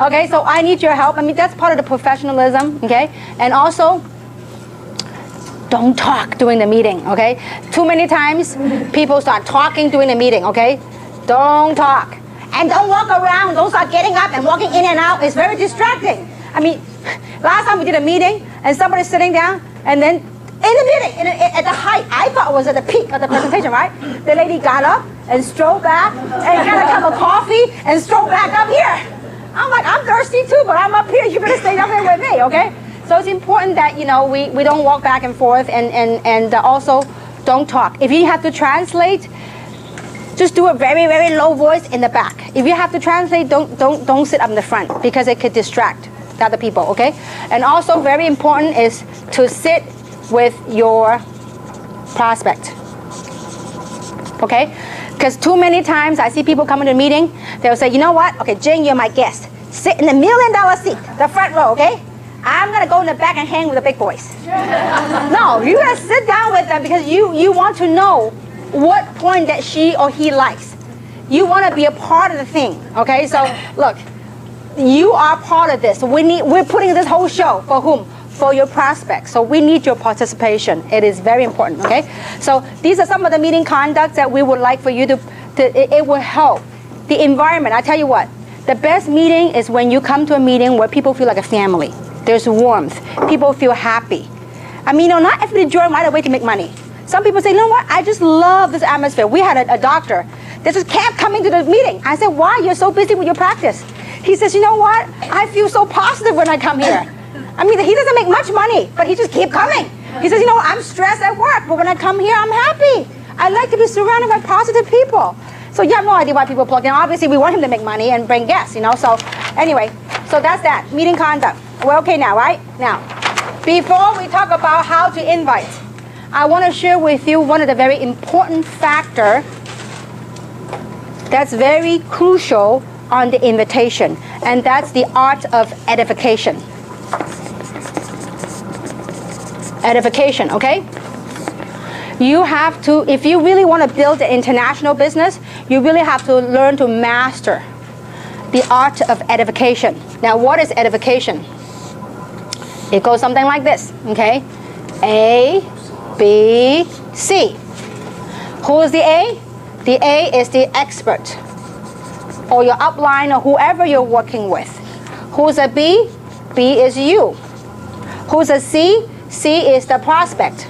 Okay, so I need your help. I mean, that's part of the professionalism, okay? And also, don't talk during the meeting, okay? Too many times, people start talking during the meeting, okay? Don't talk. And don't walk around. Don't start getting up and walking in and out. It's very distracting. I mean, last time we did a meeting, and somebody's sitting down, and then in the meeting, at the height, I thought it was at the peak of the presentation, right? The lady got up and strolled back and got a cup of coffee and strolled back up here. I'm like, I'm thirsty too, but I'm up here. You better stay up here with me, okay? So it's important that, we don't walk back and forth, and also don't talk. If you have to translate, just do a very, very low voice in the back. If you have to translate, don't sit up in the front because it could distract the other people, okay? And also very important is to sit with your prospect, okay? Because too many times I see people come into a meeting, they'll say, you know what? Okay, Jane, you're my guest. Sit in the $1 million seat, the front row, okay? I'm gonna go in the back and hang with the big boys. No, you gotta sit down with them because you want to know what point that she or he likes. You want to be a part of the thing, okay? So look, you are part of this. We're putting this whole show for whom? For your prospects. So we need your participation. It is very important, okay? So these are some of the meeting conducts that we would like for you to it will help. The environment, I tell you what, the best meeting is when you come to a meeting where people feel like a family. There's warmth. People feel happy. I mean, not everybody join right away to make money. Some people say, you know what, I just love this atmosphere. We had a doctor that just kept coming to the meeting. I said, why? You're so busy with your practice. He says, you know what, I feel so positive when I come here. I mean, he doesn't make much money, but he just keeps coming. He says, you know, I'm stressed at work, but when I come here, I'm happy. I like to be surrounded by positive people. So you have no idea why people plug in. Obviously, we want him to make money and bring guests, you know. So anyway, so that's that, meeting conduct. We're okay now, right? Now, before we talk about how to invite, I want to share with you one of the very important factors that's very crucial on the invitation, and that's the art of edification. Edification, okay? You have to, if you really want to build an international business, you really have to learn to master the art of edification. Now, what is edification? It goes something like this, okay? A, B, C. Who is the A? The A is the expert, or your upline, or whoever you're working with. Who's a B? B is you. Who's a C? C is the prospect.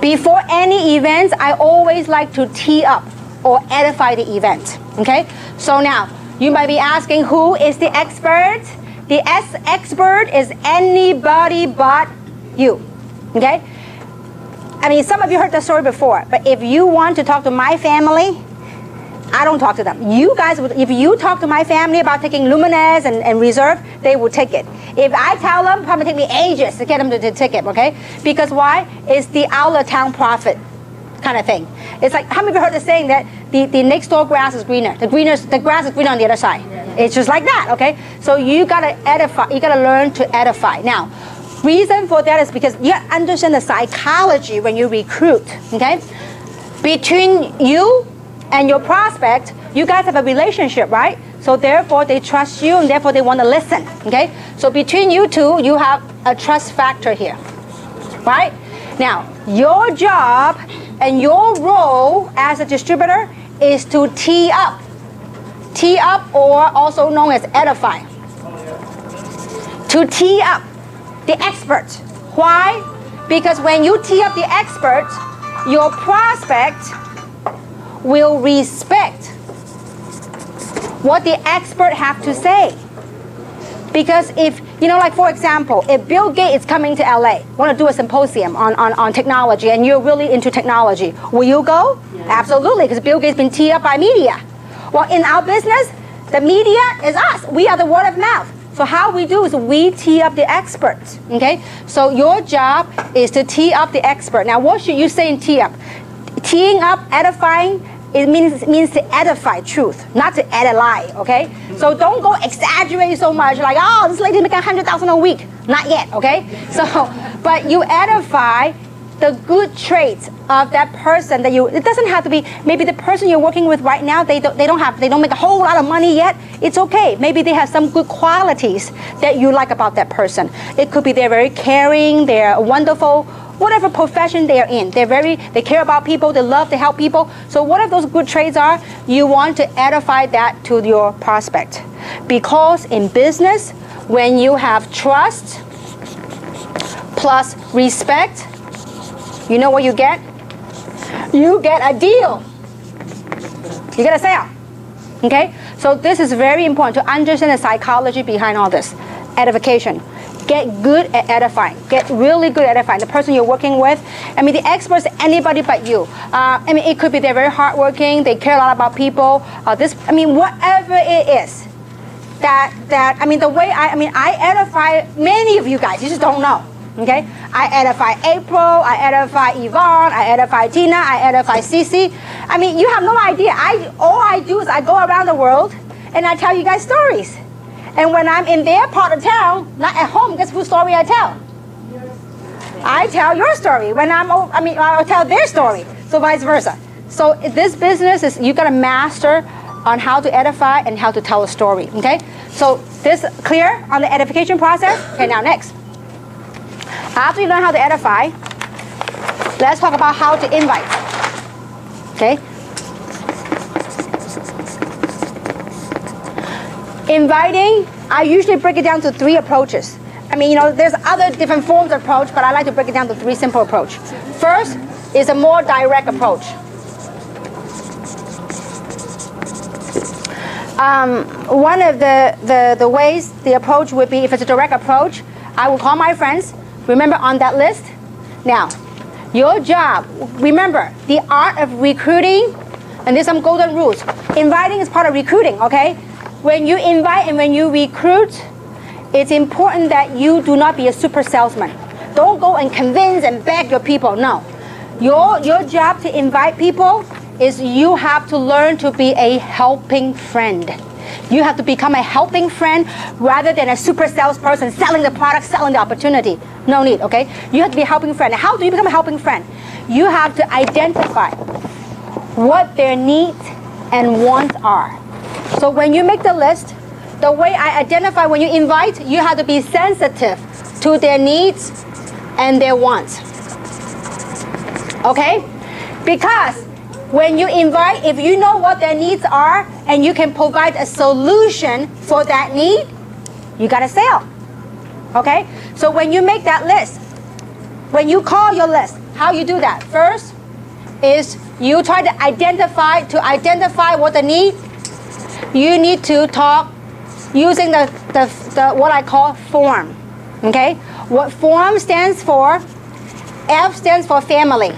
Before any events, I always like to tee up or edify the event, okay? So now, you might be asking, who is the expert? The expert is anybody but you, okay? I mean, some of you heard the story before, but if you want to talk to my family, I don't talk to them. You guys, if you talk to my family about taking Luminous and Reserve, they will take it. If I tell them, probably take me ages to get them to take it, okay? Because why? It's the out of town prophet kind of thing. It's like, how many of you heard the saying that the next door grass is greener? The grass is greener on the other side. It's just like that, okay? So you gotta edify, you gotta learn to edify. Now, reason for that is because you understand the psychology when you recruit, okay? Between you and your prospect, you guys have a relationship, right? So therefore they trust you and therefore they want to listen, okay? So between you two, you have a trust factor here, right? Now, your job and your role as a distributor is to tee up. Tee up, or also known as edify. To tee up the expert. Why? Because when you tee up the expert, your prospect will respect what the expert have to say. Because if, you know, like for example, if Bill Gates is coming to LA, want to do a symposium on technology, and you're really into technology, will you go? Yeah. Absolutely, because Bill Gates has been teed up by media. Well, in our business, the media is us. We are the word of mouth. So how we do is we tee up the experts, okay? So your job is to tee up the expert. Now, what should you say in tee up? Teeing up, edifying, it means to edify truth, not to add a lie, okay? So don't go exaggerate so much, like, oh, this lady making $100,000 a week. Not yet, okay? So, but you edify the good traits of that person that you, it doesn't have to be, maybe the person you're working with right now, they don't make a whole lot of money yet. It's okay. Maybe they have some good qualities that you like about that person. It could be they're very caring, they're wonderful, whatever profession they're in. They care about people, they love to help people. So whatever those good traits are, you want to edify that to your prospect. Because in business, when you have trust plus respect, you know what you get? You get a deal. You get a sale. Okay? So this is very important to understand the psychology behind all this. Edification. Get good at edifying. Get really good at edifying. The person you're working with, I mean, the experts, anybody but you. I mean, it could be they're very hardworking, they care a lot about people. Whatever it is. I edify many of you guys. You just don't know. Okay? I edify April, I edify Yvonne, I edify Tina, I edify Cece. I mean, you have no idea. All I do is I go around the world and I tell you guys stories. And when I'm in their part of town, not at home, guess whose story I tell? I tell your story. I'll tell their story. So vice versa. So this business is, you gotta master on how to edify and how to tell a story, okay? So this clear on the edification process? Okay, now next. After you learn how to edify, let's talk about how to invite, okay? Inviting, I usually break it down to 3 approaches. I mean, there's other different forms of approach, but I like to break it down to 3 simple approach. First is a more direct approach. One of the ways, the approach would be, if it's a direct approach, I will call my friends, remember on that list. Now, your job, remember, the art of recruiting, and there's some golden rules. Inviting is part of recruiting, okay? When you invite and when you recruit, it's important that you do not be a super salesman. Don't go and convince and beg your people, no. Your job to invite people is you have to learn to be a helping friend. You have to become a helping friend rather than a super salesperson selling the product, selling the opportunity. No need, okay? You have to be a helping friend. How do you become a helping friend? You have to identify what their needs and wants are. So when you make the list, the way I identify when you invite, you have to be sensitive to their needs and their wants. Okay? Because when you invite, if you know what their needs are and you can provide a solution for that need, you got a sale. Okay? So when you make that list, when you call your list, how you do that? First is you try to identify what the need. You need to talk using the what I call form. Okay? What form stands for? F stands for family.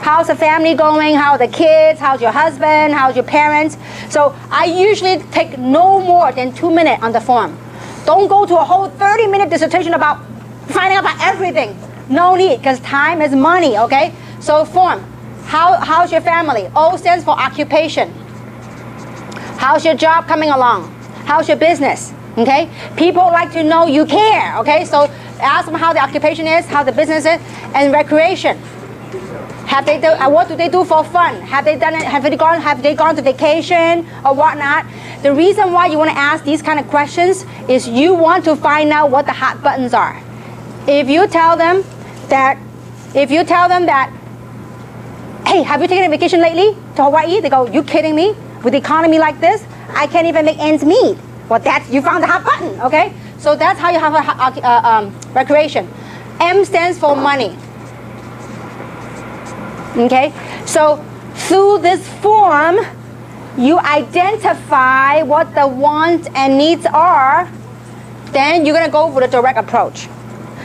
How's the family going? How are the kids? How's your husband? How's your parents? So I usually take no more than 2 minutes on the form. Don't go to a whole 30-minute dissertation about finding out about everything. No need, because time is money, okay? So form. How's your family? O stands for occupation. How's your job coming along? How's your business? Okay? People like to know you care, okay? So ask them how the occupation is, how the business is, and recreation. What do they do for fun? Have they gone to vacation or whatnot? The reason why you want to ask these kind of questions is you want to find out what the hot buttons are. If you tell them that, hey, have you taken a vacation lately to Hawaii? They go, you kidding me? With the economy like this, I can't even make ends meet. Well, you found the hot button, okay? So that's how you have a recreation. M stands for money. Okay, so through this form, you identify what the wants and needs are, then you're gonna go with a direct approach.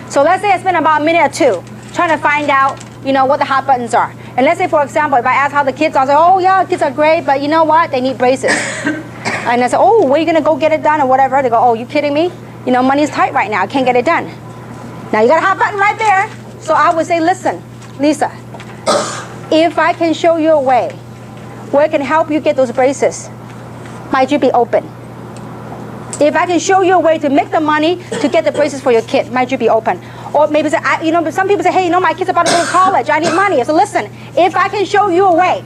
So let's say I spend about a minute or 2 trying to find out, what the hot buttons are. And let's say, for example, if I ask how the kids are, I say, oh yeah, kids are great, but you know what? They need braces. And I say, oh, where are you gonna go get it done or whatever? They go, oh, you kidding me? Money's tight right now, I can't get it done. Now you got a hot button right there. So I would say, listen, Lisa, if I can show you a way where I can help you get those braces, might you be open? If I can show you a way to make the money to get the braces for your kid, might you be open? Or maybe say, some people say, hey, my kid's about to go to college, I need money. So listen, if I can show you a way,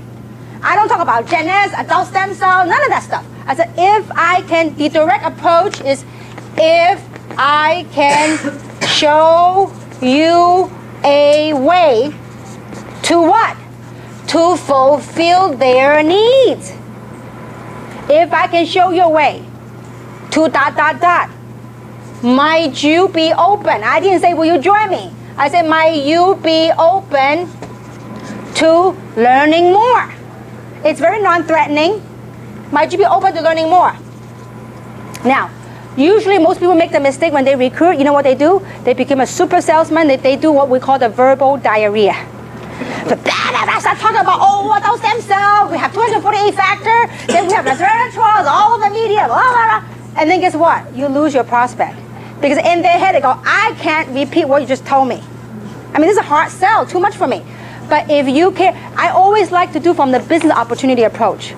I don't talk about genetics, adult stem cell, none of that stuff. I said, the direct approach is if I can show you a way to what? To fulfill their needs. If I can show you a way to ... Might you be open? I didn't say, will you join me? I said, might you be open to learning more? It's very non-threatening. Might you be open to learning more? Now, usually most people make the mistake when they recruit, you know what they do? They become a super salesman. They do what we call the verbal diarrhea. Start talking about, adult stem cell, we have 248 factor, then we have resveratrol, all of the media, blah, blah, blah. And then guess what? You lose your prospect. Because in their head they go, I can't repeat what you just told me. I mean, this is a hard sell, too much for me. But if you care, I always like to do from the business opportunity approach.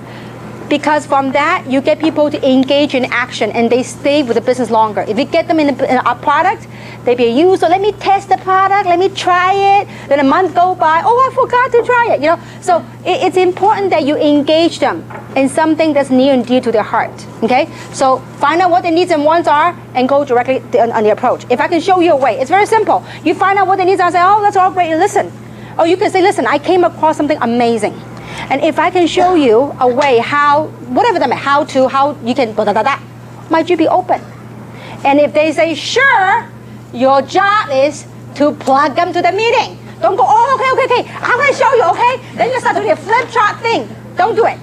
Because from that, you get people to engage in action and they stay with the business longer. If you get them in a product, they be a user, let me test the product, let me try it. Then a month go by, oh, I forgot to try it. So it's important that you engage them in something that's near and dear to their heart. Okay? So find out what their needs and wants are and go directly on the approach. If I can show you a way, it's very simple. You find out what their needs are and say, oh, that's all great, listen. Or you can say, listen, I came across something amazing. And if I can show you a way how you can, might you be open? And if they say sure, your job is to plug them to the meeting. Don't go, oh, okay, I'm going to show you, okay? Then you start doing a flip chart thing. Don't do it.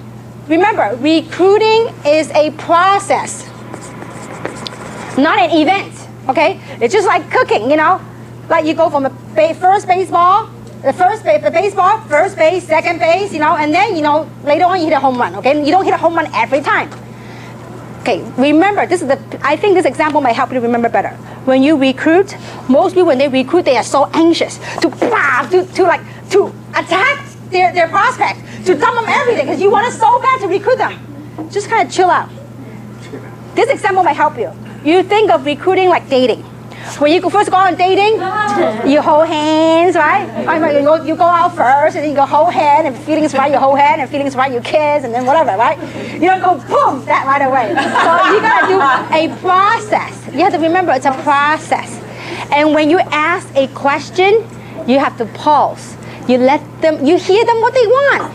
Remember, recruiting is a process, not an event, okay? It's just like cooking, you know? Like you go from the first baseball, first base, second base, you know, and then, you know, later on you hit a home run, okay? You don't hit a home run every time. Okay, remember, I think this example might help you remember better. When you recruit, most people when they recruit, they are so anxious to attack their prospect, to dump them everything, because you want it so bad to recruit them. Just kind of chill out. This example might help you. You think of recruiting like dating. When you first go on dating, you hold hands, right? You go out first, and then you go hold hand, and feelings right, you hold hand, and feelings right, you kiss, and then whatever, right? You don't go boom, that right away. So you gotta do a process. You have to remember it's a process. And when you ask a question, you have to pause. You hear them what they want.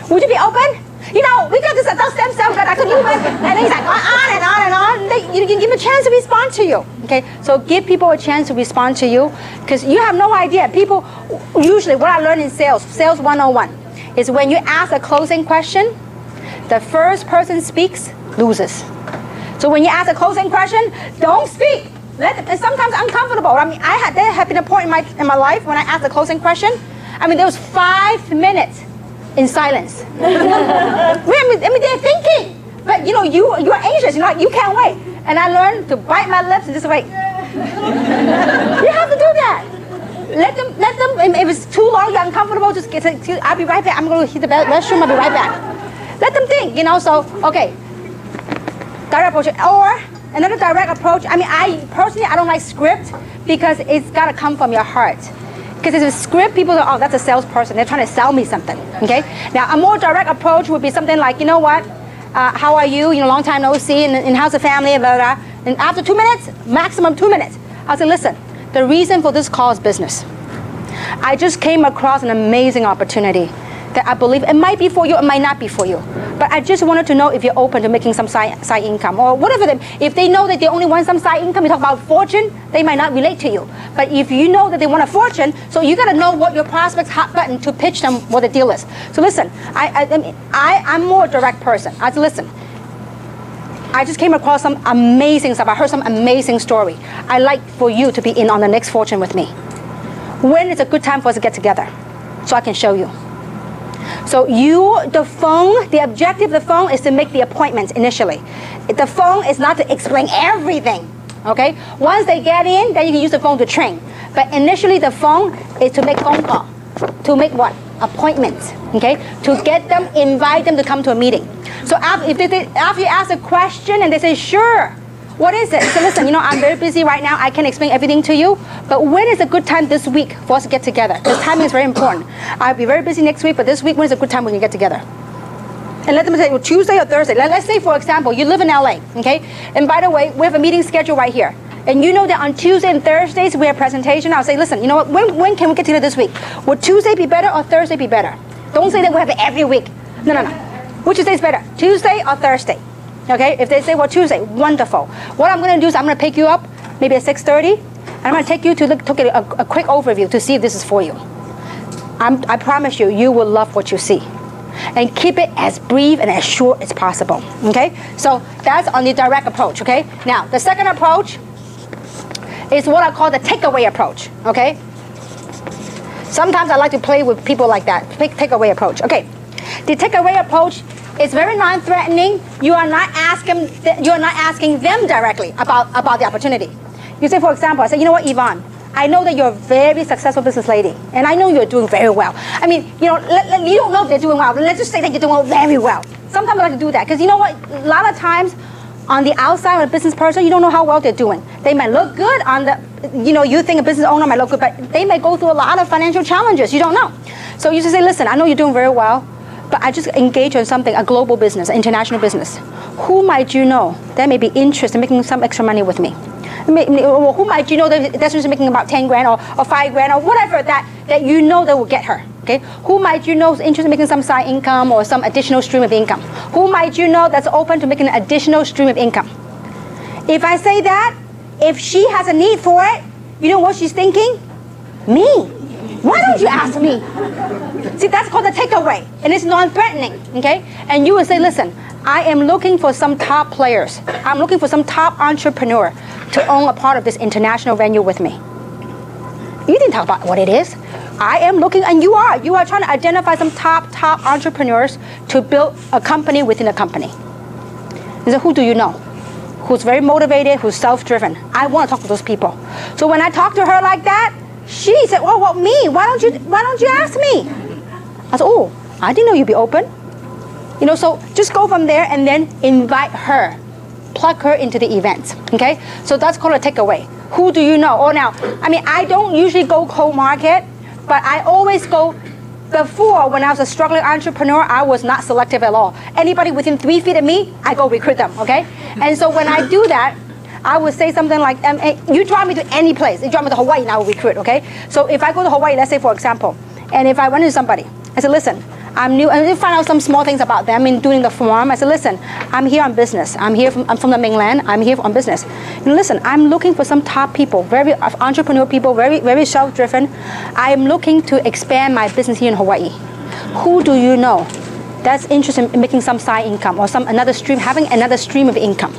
Would you be open? You know, we got this adult stem cell that I could use, and then he's like on and on and on. You give them a chance to respond to you. Okay, so give people a chance to respond to you, because you have no idea. People usually, what I learned in sales 101, is when you ask a closing question, the first person speaks loses. So when you ask a closing question, don't speak. It's sometimes uncomfortable. I mean, there have been a point in my life when I asked a closing question. I mean, there was 5 minutes in silence. I mean, they're thinking, but you know, you're anxious. You know, you can't wait. And I learned to bite my lips and just wait. You have to do that. Let them. If it's too long, you're uncomfortable. Just I'll be right back. I'm going to hit the restroom. I'll be right back. Let them think. You know. So okay. Direct approach or another direct approach. I mean, I personally don't like script, because it's got to come from your heart. Because if it's a script, people go, oh, that's a salesperson. They're trying to sell me something, okay? Now, a more direct approach would be something like, you know what? How are you? You know, long time no see, and how's the family, blah, blah, blah. And after 2 minutes, maximum 2 minutes, I'll say, listen, the reason for this call is business. I just came across an amazing opportunity that I believe it might be for you, it might not be for you. But I just wanted to know if you're open to making some side income or whatever. If they know that they only want some side income, you talk about fortune, they might not relate to you. But if you know that they want a fortune, so you got to know what your prospect's hot button to pitch them what the deal is. So listen, I'm more a direct person. I said, listen, I just came across some amazing stuff. I heard some amazing story. I'd like for you to be in on the next fortune with me. When is a good time for us to get together so I can show you? So the objective of the phone is to make the appointments initially. The phone is not to explain everything, okay? Once they get in, then you can use the phone to train. But initially the phone is to make phone call. To make what? Appointments, okay? To get them, invite them to come to a meeting. So after you ask a question and they say, sure, what is it? So listen, you know, I'm very busy right now. I can't explain everything to you. But when is a good time this week for us to get together? Because timing is very important. I'll be very busy next week, but this week, when is a good time we can get together? And let them say, well, Tuesday or Thursday. Let's say, for example, you live in LA, okay? And by the way, we have a meeting scheduled right here. And you know that on Tuesday and Thursdays, we have a presentation. I'll say, listen, you know what? When can we get together this week? Would Tuesday be better or Thursday be better? Don't say that we have it every week. No. Which day is better? Tuesday or Thursday? Okay, if they say, well, Tuesday, wonderful. What I'm going to do is I'm going to pick you up maybe at 6:30, and I'm going to take you to get a quick overview to see if this is for you. I promise you, you will love what you see. And keep it as brief and as short as possible, okay? So that's on the direct approach, okay? Now, the second approach is what I call the takeaway approach, okay? Sometimes I like to play with people like that, takeaway approach. Okay, the takeaway approach is very non-threatening. You are not asking them directly about the opportunity. You say, for example, I say, you know what, Yvonne, I know that you're a very successful business lady, and I know you're doing very well. I mean, you know, you don't know if they're doing well, but let's just say that you're doing very well. Sometimes I like to do that, because you know what, a lot of times on the outside of a business person, you don't know how well they're doing. They might look good on the, you know, you think a business owner might look good, but they may go through a lot of financial challenges. You don't know. So you just say, listen, I know you're doing very well, but I just engage in something, a global business, an international business. Who might you know that may be interested in making some extra money with me? Or who might you know that's just making about 10 grand or 5 grand or whatever that you know that will get her? Okay? Who might you know is interested in making some side income or some additional stream of income? Who might you know that's open to making an additional stream of income? If I say that, if she has a need for it, you know what she's thinking? Me. Why don't you ask me? See, that's called a takeaway, and it's non-threatening, okay? And you will say, listen, I am looking for some top players. I'm looking for some top entrepreneur to own a part of this international venue with me. You didn't talk about what it is. I am looking, and you are trying to identify some top entrepreneurs to build a company within a company. And so who do you know? Who's very motivated, who's self-driven? I want to talk to those people. So when I talk to her like that, she said, oh, well, me, why don't you ask me? I said, oh, I didn't know you'd be open. You know, so just go from there and then invite her, plug her into the events, okay? So that's called a takeaway. Who do you know? Oh, now, I mean, I don't usually go cold market, but I always go. Before, when I was a struggling entrepreneur, I was not selective at all. Anybody within 3 feet of me, I go recruit them, okay? And so when I do that, I would say something like, you drive me to any place. You drive me to Hawaii and I will recruit, okay? So if I go to Hawaii, let's say for example, and if I run into somebody, I said, listen, I'm new, and find out some small things about them in doing the form. I said, listen, I'm here on business. I'm from the mainland. I'm here on business. And listen, I'm looking for some top people, very entrepreneur people, very self-driven. I am looking to expand my business here in Hawaii. Who do you know that's interested in making some side income or having another stream of income?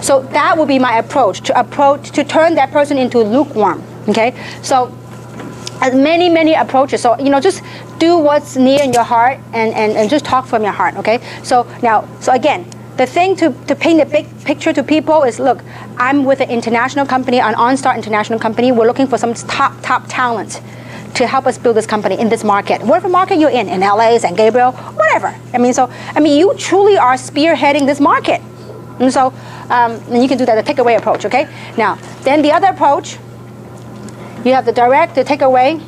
So that would be my approach to turn that person into lukewarm. Okay, so many approaches. So you know, just do what's near in your heart and just talk from your heart. Okay, so again, the thing to paint a big picture to people is, look, I'm with an international company, an OnStar international company. We're looking for some top talent to help us build this company in this market. Whatever market you're in LA, San Gabriel, whatever. I mean, you truly are spearheading this market. And so, and you can do that, the takeaway approach, okay? Now, then the other approach, you have the direct, the takeaway,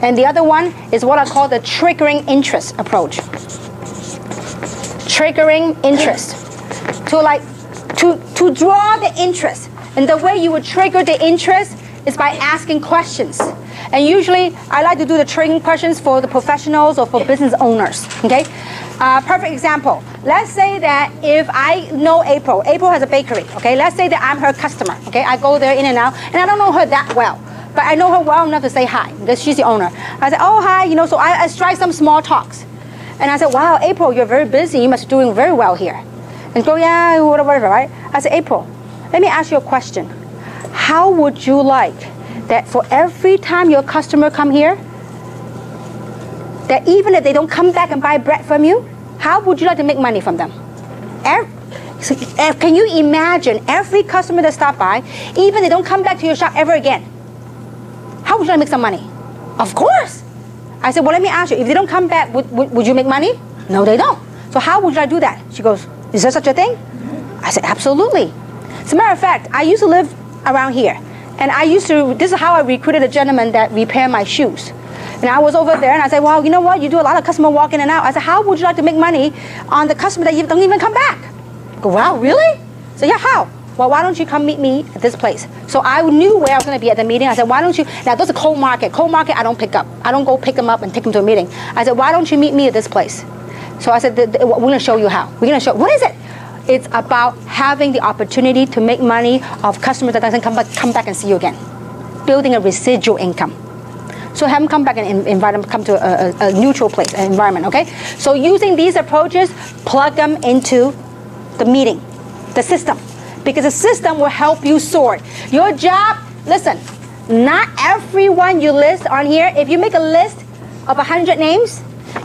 and the other one is what I call the triggering interest approach. Triggering interest. To draw the interest. And the way you would trigger the interest is by asking questions. And usually, I like to do the triggering questions for the professionals or for business owners, okay? Perfect example. Let's say that if I know April has a bakery, okay? Let's say that I'm her customer, okay? I go there in and out, and I don't know her that well, but I know her well enough to say hi, because she's the owner. I say, oh, hi, you know, so I strike some small talks. And I said, wow, April, you're very busy. You must be doing very well here. And go, yeah, whatever, right? I said, April, let me ask you a question. How would you like that for every time your customer come here, that even if they don't come back and buy bread from you, how would you like to make money from them? Can you imagine every customer that stop by, even if they don't come back to your shop ever again, how would you like to make some money? Of course. I said, well, let me ask you, if they don't come back, would you make money? No, they don't. So how would you like to do that? She goes, is there such a thing? I said, absolutely. As a matter of fact, I used to live around here. And this is how I recruited a gentleman that repaired my shoes. And I was over there and I said, well, you know what? You do a lot of customer walk in and out. I said, how would you like to make money on the customer that you don't even come back? I go, wow, really? So yeah, how? Well, why don't you come meet me at this place? So I knew where I was going to be at the meeting. I said, why don't you, now there's a cold market. Cold market, I don't pick up. I don't go pick them up and take them to a meeting. I said, why don't you meet me at this place? So I said, we're going to show you how. We're going to show, what is it? It's about having the opportunity to make money of customers that doesn't come back and see you again. Building a residual income. So have them come back and invite them to come to a neutral place, an environment, okay? So using these approaches, plug them into the meeting, the system. Because the system will help you sort. Your job, listen, not everyone you list on here, if you make a list of 100 names,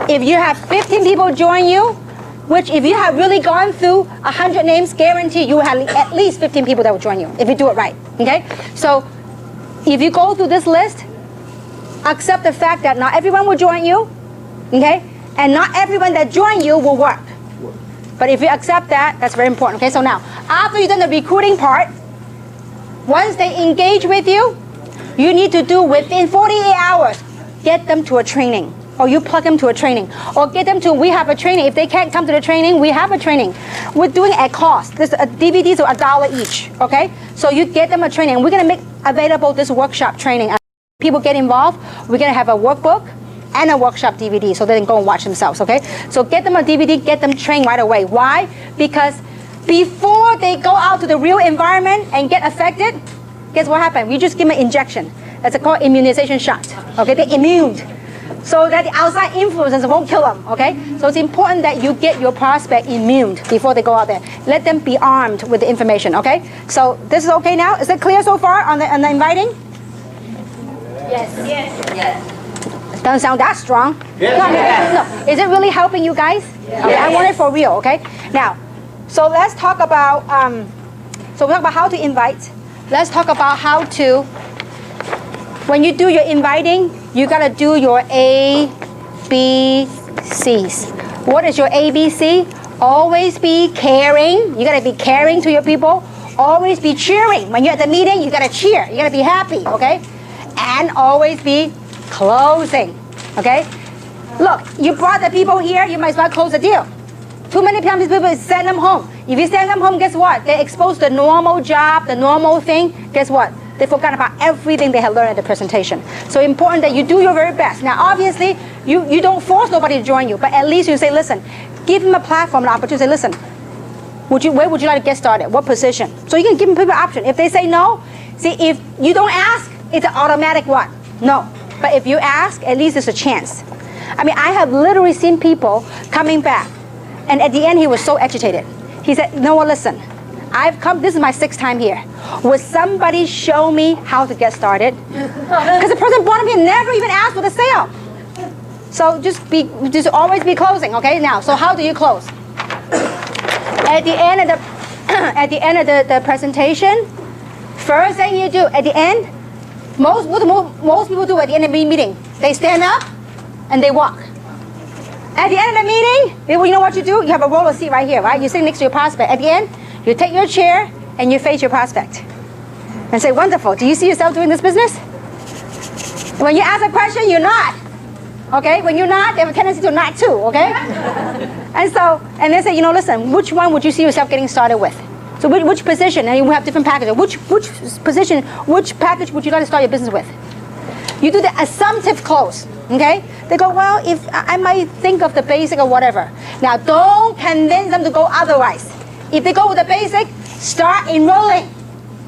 if you have 15 people join you, which if you have really gone through 100 names, guarantee you will have at least 15 people that will join you, if you do it right, okay? So if you go through this list, accept the fact that not everyone will join you, okay? And not everyone that join you will work. But if you accept that, that's very important, okay? So now, after you've done the recruiting part, once they engage with you, you need to do within 48 hours, get them to a training. Or you plug them to a training. Or get them to, we have a training. If they can't come to the training, we have a training. We're doing it at cost. This DVDs are $1 each, okay? So you get them a training. We're gonna make available this workshop training. People get involved, we're gonna have a workbook and a workshop DVD so they can go and watch themselves, okay? So get them a DVD, get them trained right away. Why? Because before they go out to the real environment and get affected, guess what happened? We just give them an injection. That's called immunization shot. Okay, they're immune. So that the outside influences won't kill them, okay? So it's important that you get your prospect immune before they go out there. Let them be armed with the information, okay? So this is okay now? Is it clear so far on the inviting? Yes. Yes. Yes. It doesn't sound that strong. Yes. No. Is it really helping you guys? Yes. Okay, I want it for real, okay? Now, so let's talk about, so we talk about how to invite. Let's talk about how to, when you do your inviting, you gotta do your ABCs. What is your ABC? Always be caring. You gotta be caring to your people. Always be cheering. When you're at the meeting, you gotta cheer. You gotta be happy, okay? And always be closing, okay? Look, you brought the people here, you might as well close the deal. Too many times people send them home. If you send them home, guess what? They expose the normal job, the normal thing. Guess what? They forgot about everything they had learned at the presentation. So important that you do your very best. Now, obviously, you don't force nobody to join you, but at least you say, listen, give them a platform, an opportunity. Say, listen, where would you like to get started? What position? So you can give them people an option. If they say no, see, if you don't ask, it's an automatic what? No. But if you ask, at least there's a chance. I mean, I have literally seen people coming back, and at the end, he was so agitated. He said, no, well, listen, I've come, this is my 6th time here. Would somebody show me how to get started? Because the person brought me never even asked for the sale. So just always be closing, okay? Now, so how do you close? At the end of the presentation, first thing you do at the end, most people do at the end of the meeting, they stand up and they walk. At the end of the meeting, you know what you do? You have a roller seat right here, right? You sit next to your prospect. At the end, you take your chair and you face your prospect and say, wonderful, do you see yourself doing this business? When you ask a question, you nod. Okay, when you nod, they have a tendency to nod too, okay? And they say, you know, listen, which one would you see yourself getting started with? So which position, and you have different packages. Which position, which package would you like to start your business with? You do the assumptive close, okay? They go, well, if I might think of the basic or whatever. Now, don't convince them to go otherwise. If they go with the basic, start enrolling,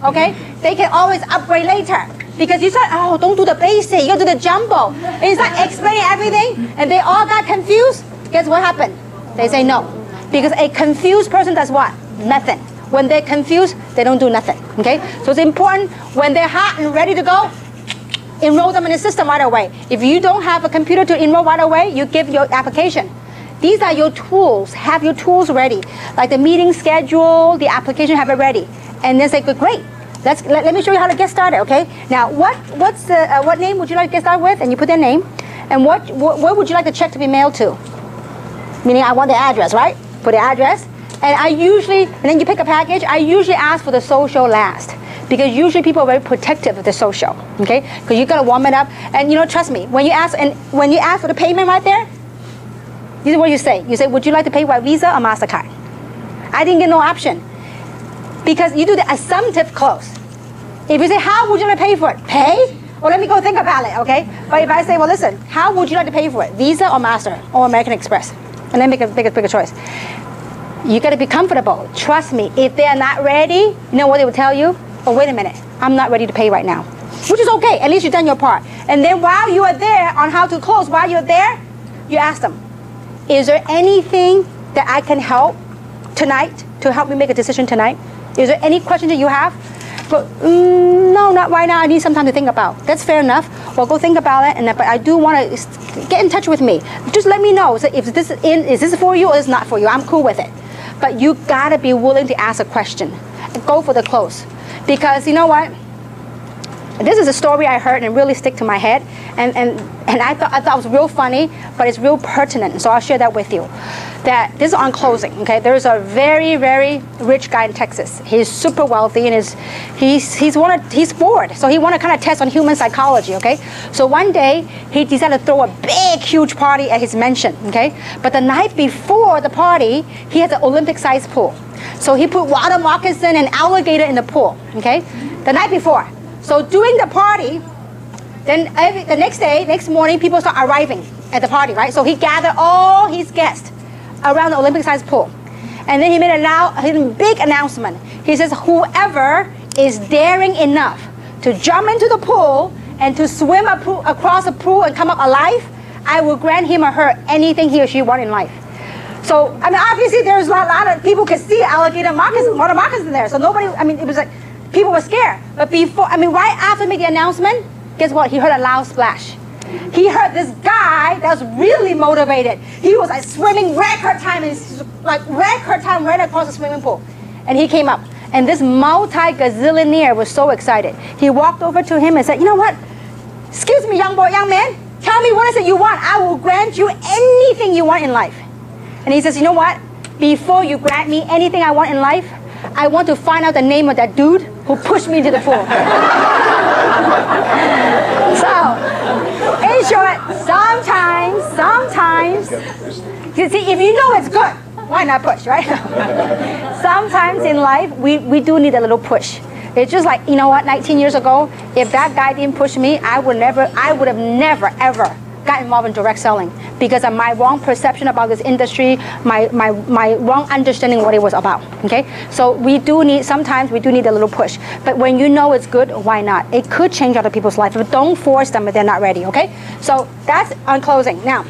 okay? They can always upgrade later. Because you said, oh, don't do the basic, you gotta do the jumbo. And you start explaining everything, and they all got confused. Guess what happened? They say no. Because a confused person does what? Nothing. When they're confused, they don't do nothing, okay? So it's important, when they're hot and ready to go, enroll them in the system right away. If you don't have a computer to enroll right away, you give your application. These are your tools. Have your tools ready. Like the meeting schedule, the application, have it ready. And then say, good, great. Let me show you how to get started, okay? Now, what name would you like to get started with? And you put their name. And where would you like the check to be mailed to? Meaning I want the address, right? Put the address. And then you pick a package. I usually ask for the social last. Because usually people are very protective of the social, okay? Because you gotta warm it up. And you know, trust me, when you ask for the payment right there, this is what you say. You say, would you like to pay by Visa or MasterCard? I didn't get no option. Because you do the assumptive close. If you say, how would you like to pay for it? Pay? Well, let me go think about it, okay? But if I say, well, listen, how would you like to pay for it? Visa or Master or American Express? And then make a bigger choice. You gotta be comfortable. Trust me, if they're not ready, you know what they will tell you? Oh, wait a minute, I'm not ready to pay right now. Which is okay, at least you've done your part. And then while you are there on how to close, while you're there, you ask them, is there anything that I can help tonight to help me make a decision tonight? Is there any question that you have? But no, not right now. I need some time to think about. That's fair enough. Well, go think about it. But I do want to get in touch with me. Just let me know. So if this is this for you or is not for you? I'm cool with it. But you gotta be willing to ask a question. Go for the close, because you know what? This is a story I heard and it really stick to my head, and I thought it was real funny, but it's real pertinent. So I'll share that with you. That this is on closing. Okay, there's a very, very rich guy in Texas. He's super wealthy and he's bored, so he wanted to kind of test on human psychology. Okay, so one day he decided to throw a big, huge party at his mansion. Okay, but the night before the party, he had an Olympic-sized pool. So he put water moccasin and alligator in the pool. Okay, the night before. So during the party, then the next morning, people start arriving at the party, right? So he gathered all his guests around the Olympic-sized pool. And then he made a big announcement. He says, whoever is daring enough to jump into the pool and to swim across the pool and come up alive, I will grant him or her anything he or she wants in life. So, I mean, obviously there's a lot of people could see alligator water moccasins in there. So nobody, I mean, it was like, people were scared. But before, I mean, right after he made the announcement, guess what? He heard a loud splash. He heard this guy that was really motivated. He was like swimming record time, and like record time right across the swimming pool. And he came up. And this multi-gazillionaire was so excited. He walked over to him and said, you know what? Excuse me, young man. Tell me what is it you want. I will grant you anything you want in life. And he says, you know what? Before you grant me anything I want in life, I want to find out the name of that dude who pushed me into the pool. So, in short, sometimes, you see, if you know it's good, why not push, right? Sometimes in life, we do need a little push. It's just like, you know what, 19 years ago, if that guy didn't push me, I would have never, ever got involved in direct selling because of my wrong perception about this industry, my wrong understanding what it was about, okay? So sometimes we do need a little push. But when you know it's good, why not? It could change other people's life, but don't force them if they're not ready, okay? So that's on closing. Now,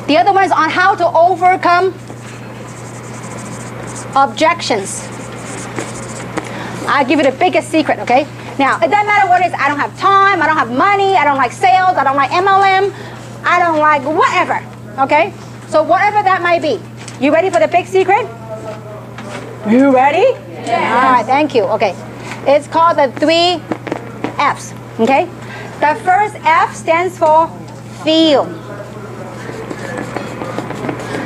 the other one is on how to overcome objections. I'll give you the biggest secret, okay? Now, it doesn't matter what it is. I don't have time, I don't have money, I don't like sales, I don't like MLM, I don't like whatever, okay? So whatever that might be. You ready for the big secret? You ready? Yeah. All right, thank you, okay. It's called the 3 F's, okay? The first F stands for feel.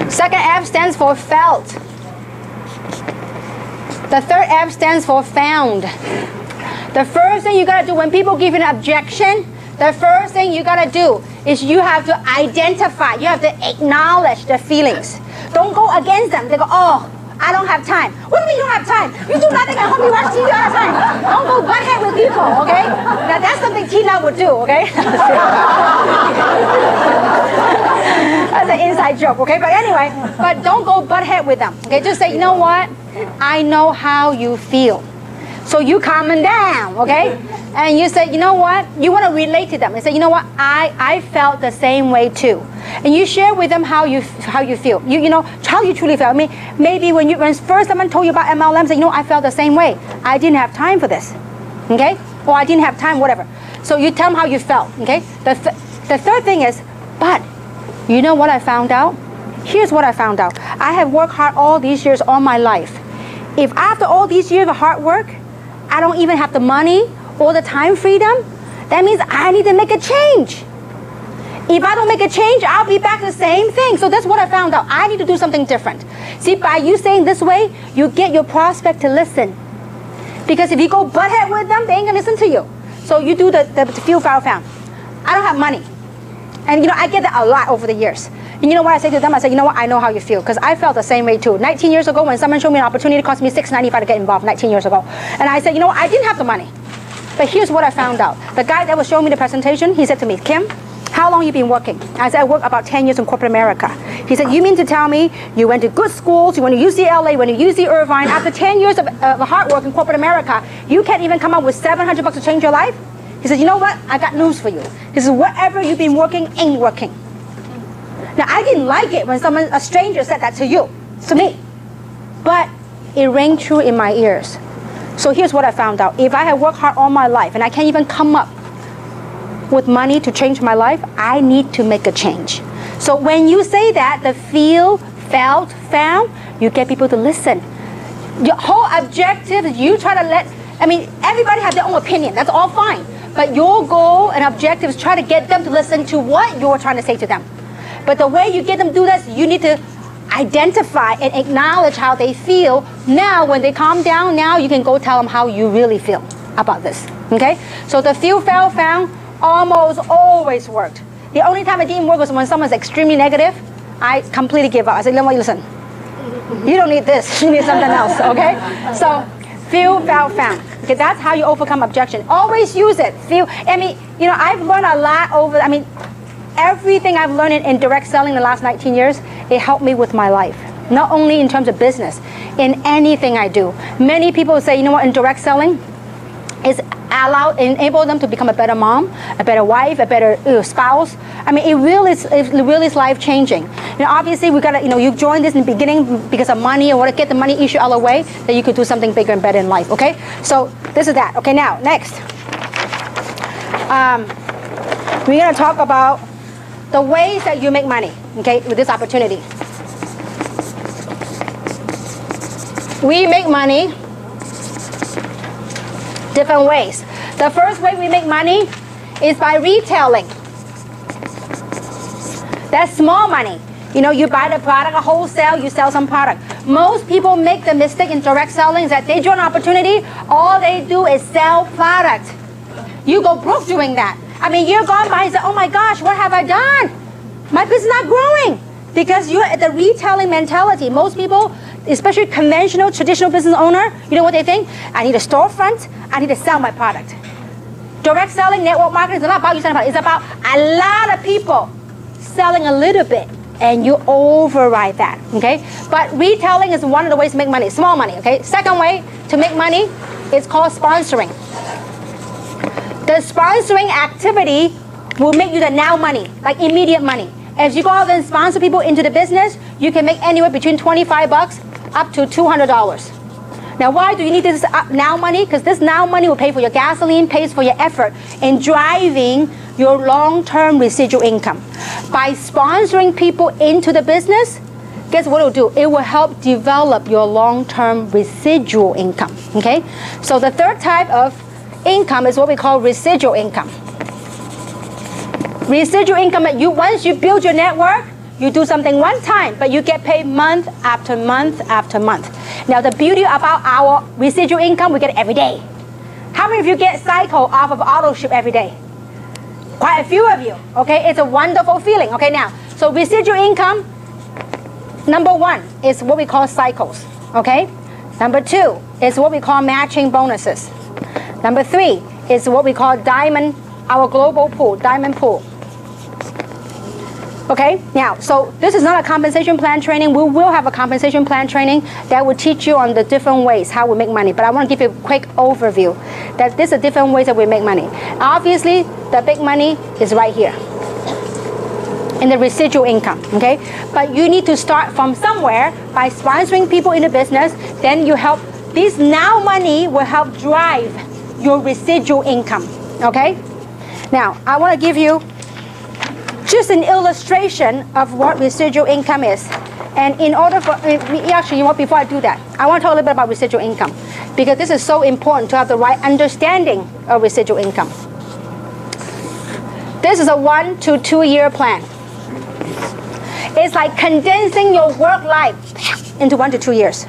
Second F stands for felt. The third F stands for found. The first thing you gotta do when people give you an objection, the first thing you gotta do is you have to identify, you have to acknowledge the feelings. Don't go against them. They go, oh, I don't have time. What do you mean you don't have time? You do nothing at home, you watch TV all the time. Don't go butt head with people, okay? Now that's something Tina would do, okay? That's an inside joke, okay? But anyway, but don't go butt head with them, okay? Just say, you know what? I know how you feel. So you calm them down, okay? And you say, you know what? You want to relate to them and say, you know what? I felt the same way too. And you share with them how you feel. You know how you truly feel. I mean, maybe when first someone told you about MLM, say, you know, I felt the same way. I didn't have time for this, okay? Or I didn't have time, whatever. So you tell them how you felt, okay? The third thing is, but you know what I found out? Here's what I found out. I have worked hard all these years, all my life. If after all these years of hard work, I don't even have the money or the time freedom, that means I need to make a change. If I don't make a change, I'll be back to the same thing. So that's what I found out. I need to do something different. See, by you saying this way, you get your prospect to listen. Because if you go butt head with them, they ain't gonna listen to you. So you do the feel, found. I don't have money. And you know, I get that a lot over the years. And you know what I say to them? I say, you know what? I know how you feel. Because I felt the same way too. 19 years ago, when someone showed me an opportunity, it cost me $6.95 to get involved 19 years ago. And I said, you know what? I didn't have the money. But here's what I found out. The guy that was showing me the presentation, he said to me, Kim, how long you been working? I said, I worked about 10 years in corporate America. He said, you mean to tell me you went to good schools, you went to UCLA, you went to UC Irvine, after 10 years of hard work in corporate America, you can't even come up with $700 to change your life? He said, you know what? I got news for you. He said, whatever you've been working ain't working. Now, I didn't like it when a stranger said that to me. But it rang true in my ears. So here's what I found out. If I have worked hard all my life and I can't even come up with money to change my life, I need to make a change. So when you say that, the feel, felt, found, you get people to listen. Your whole objective is you try to everybody has their own opinion. That's all fine. But your goal and objective is try to get them to listen to what you're trying to say to them. But the way you get them to do this, you need to identify and acknowledge how they feel. Now, when they calm down, now you can go tell them how you really feel about this, okay? So the feel, felt, found almost always worked. The only time it didn't work was when someone's extremely negative. I completely give up. I said, listen, you don't need this. You need something else, okay? So feel, felt, found. Okay, that's how you overcome objection. Always use it. Feel. I've learned a lot everything I've learned in direct selling the last 19 years, it helped me with my life. not only in terms of business, in anything I do. Many people say, you know what, in direct selling, it's enable them to become a better mom, a better wife, a better spouse. I mean, it really is life changing. You know, obviously we gotta, you join this in the beginning because of money and want to get the money issue out of the way, that you could do something bigger and better in life. Okay, so this is that. Okay, now next, we're gonna talk about the ways that you make money. Okay, with this opportunity, we make money different ways. The first way we make money is by retailing. That's small money. You buy the product, a wholesale, you sell some product. Most people make the mistake in direct selling is that they join an opportunity, all they do is sell product. You go broke doing that. I mean, you're gone by and say, oh my gosh, what have I done? My business is not growing. Because you're at the retailing mentality. Most people, especially conventional, traditional business owner, you know what they think? I need a storefront, I need to sell my product. Direct selling, network marketing is not about you selling product. It's about a lot of people selling a little bit, and you override that, okay? But retailing is one of the ways to make money, small money, okay? Second way to make money is called sponsoring. The sponsoring activity will make you the now money, like immediate money. As you go out and sponsor people into the business, you can make anywhere between $25 up to $200. Now, why do you need this now money? Because this now money will pay for your gasoline, pays for your effort in driving your long-term residual income. By sponsoring people into the business, guess what it will do? It will help develop your long-term residual income, okay? So the third type of income is what we call residual income. Residual income, once you build your network, you do something one time, but you get paid month after month after month. Now, the beauty about our residual income, we get it every day. How many of you get cycle off of auto ship every day? Quite a few of you, okay? It's a wonderful feeling, okay? Now, so residual income, number one is what we call cycles, okay? Number two is what we call matching bonuses. Number three is what we call diamond, our global pool, diamond pool. Okay, now, so this is not a compensation plan training. We will have a compensation plan training that will teach you on the different ways how we make money. But I want to give you a quick overview that these are different ways that we make money. Obviously, the big money is right here in the residual income, okay? But you need to start from somewhere by sponsoring people in the business. Then you help, this now money will help drive your residual income, okay? Now, I want to give you just an illustration of what residual income is. And in order for, actually, before I do that, I want to talk a little bit about residual income, because this is so important to have the right understanding of residual income. This is a 1 to 2 year plan. It's like condensing your work life into 1 to 2 years.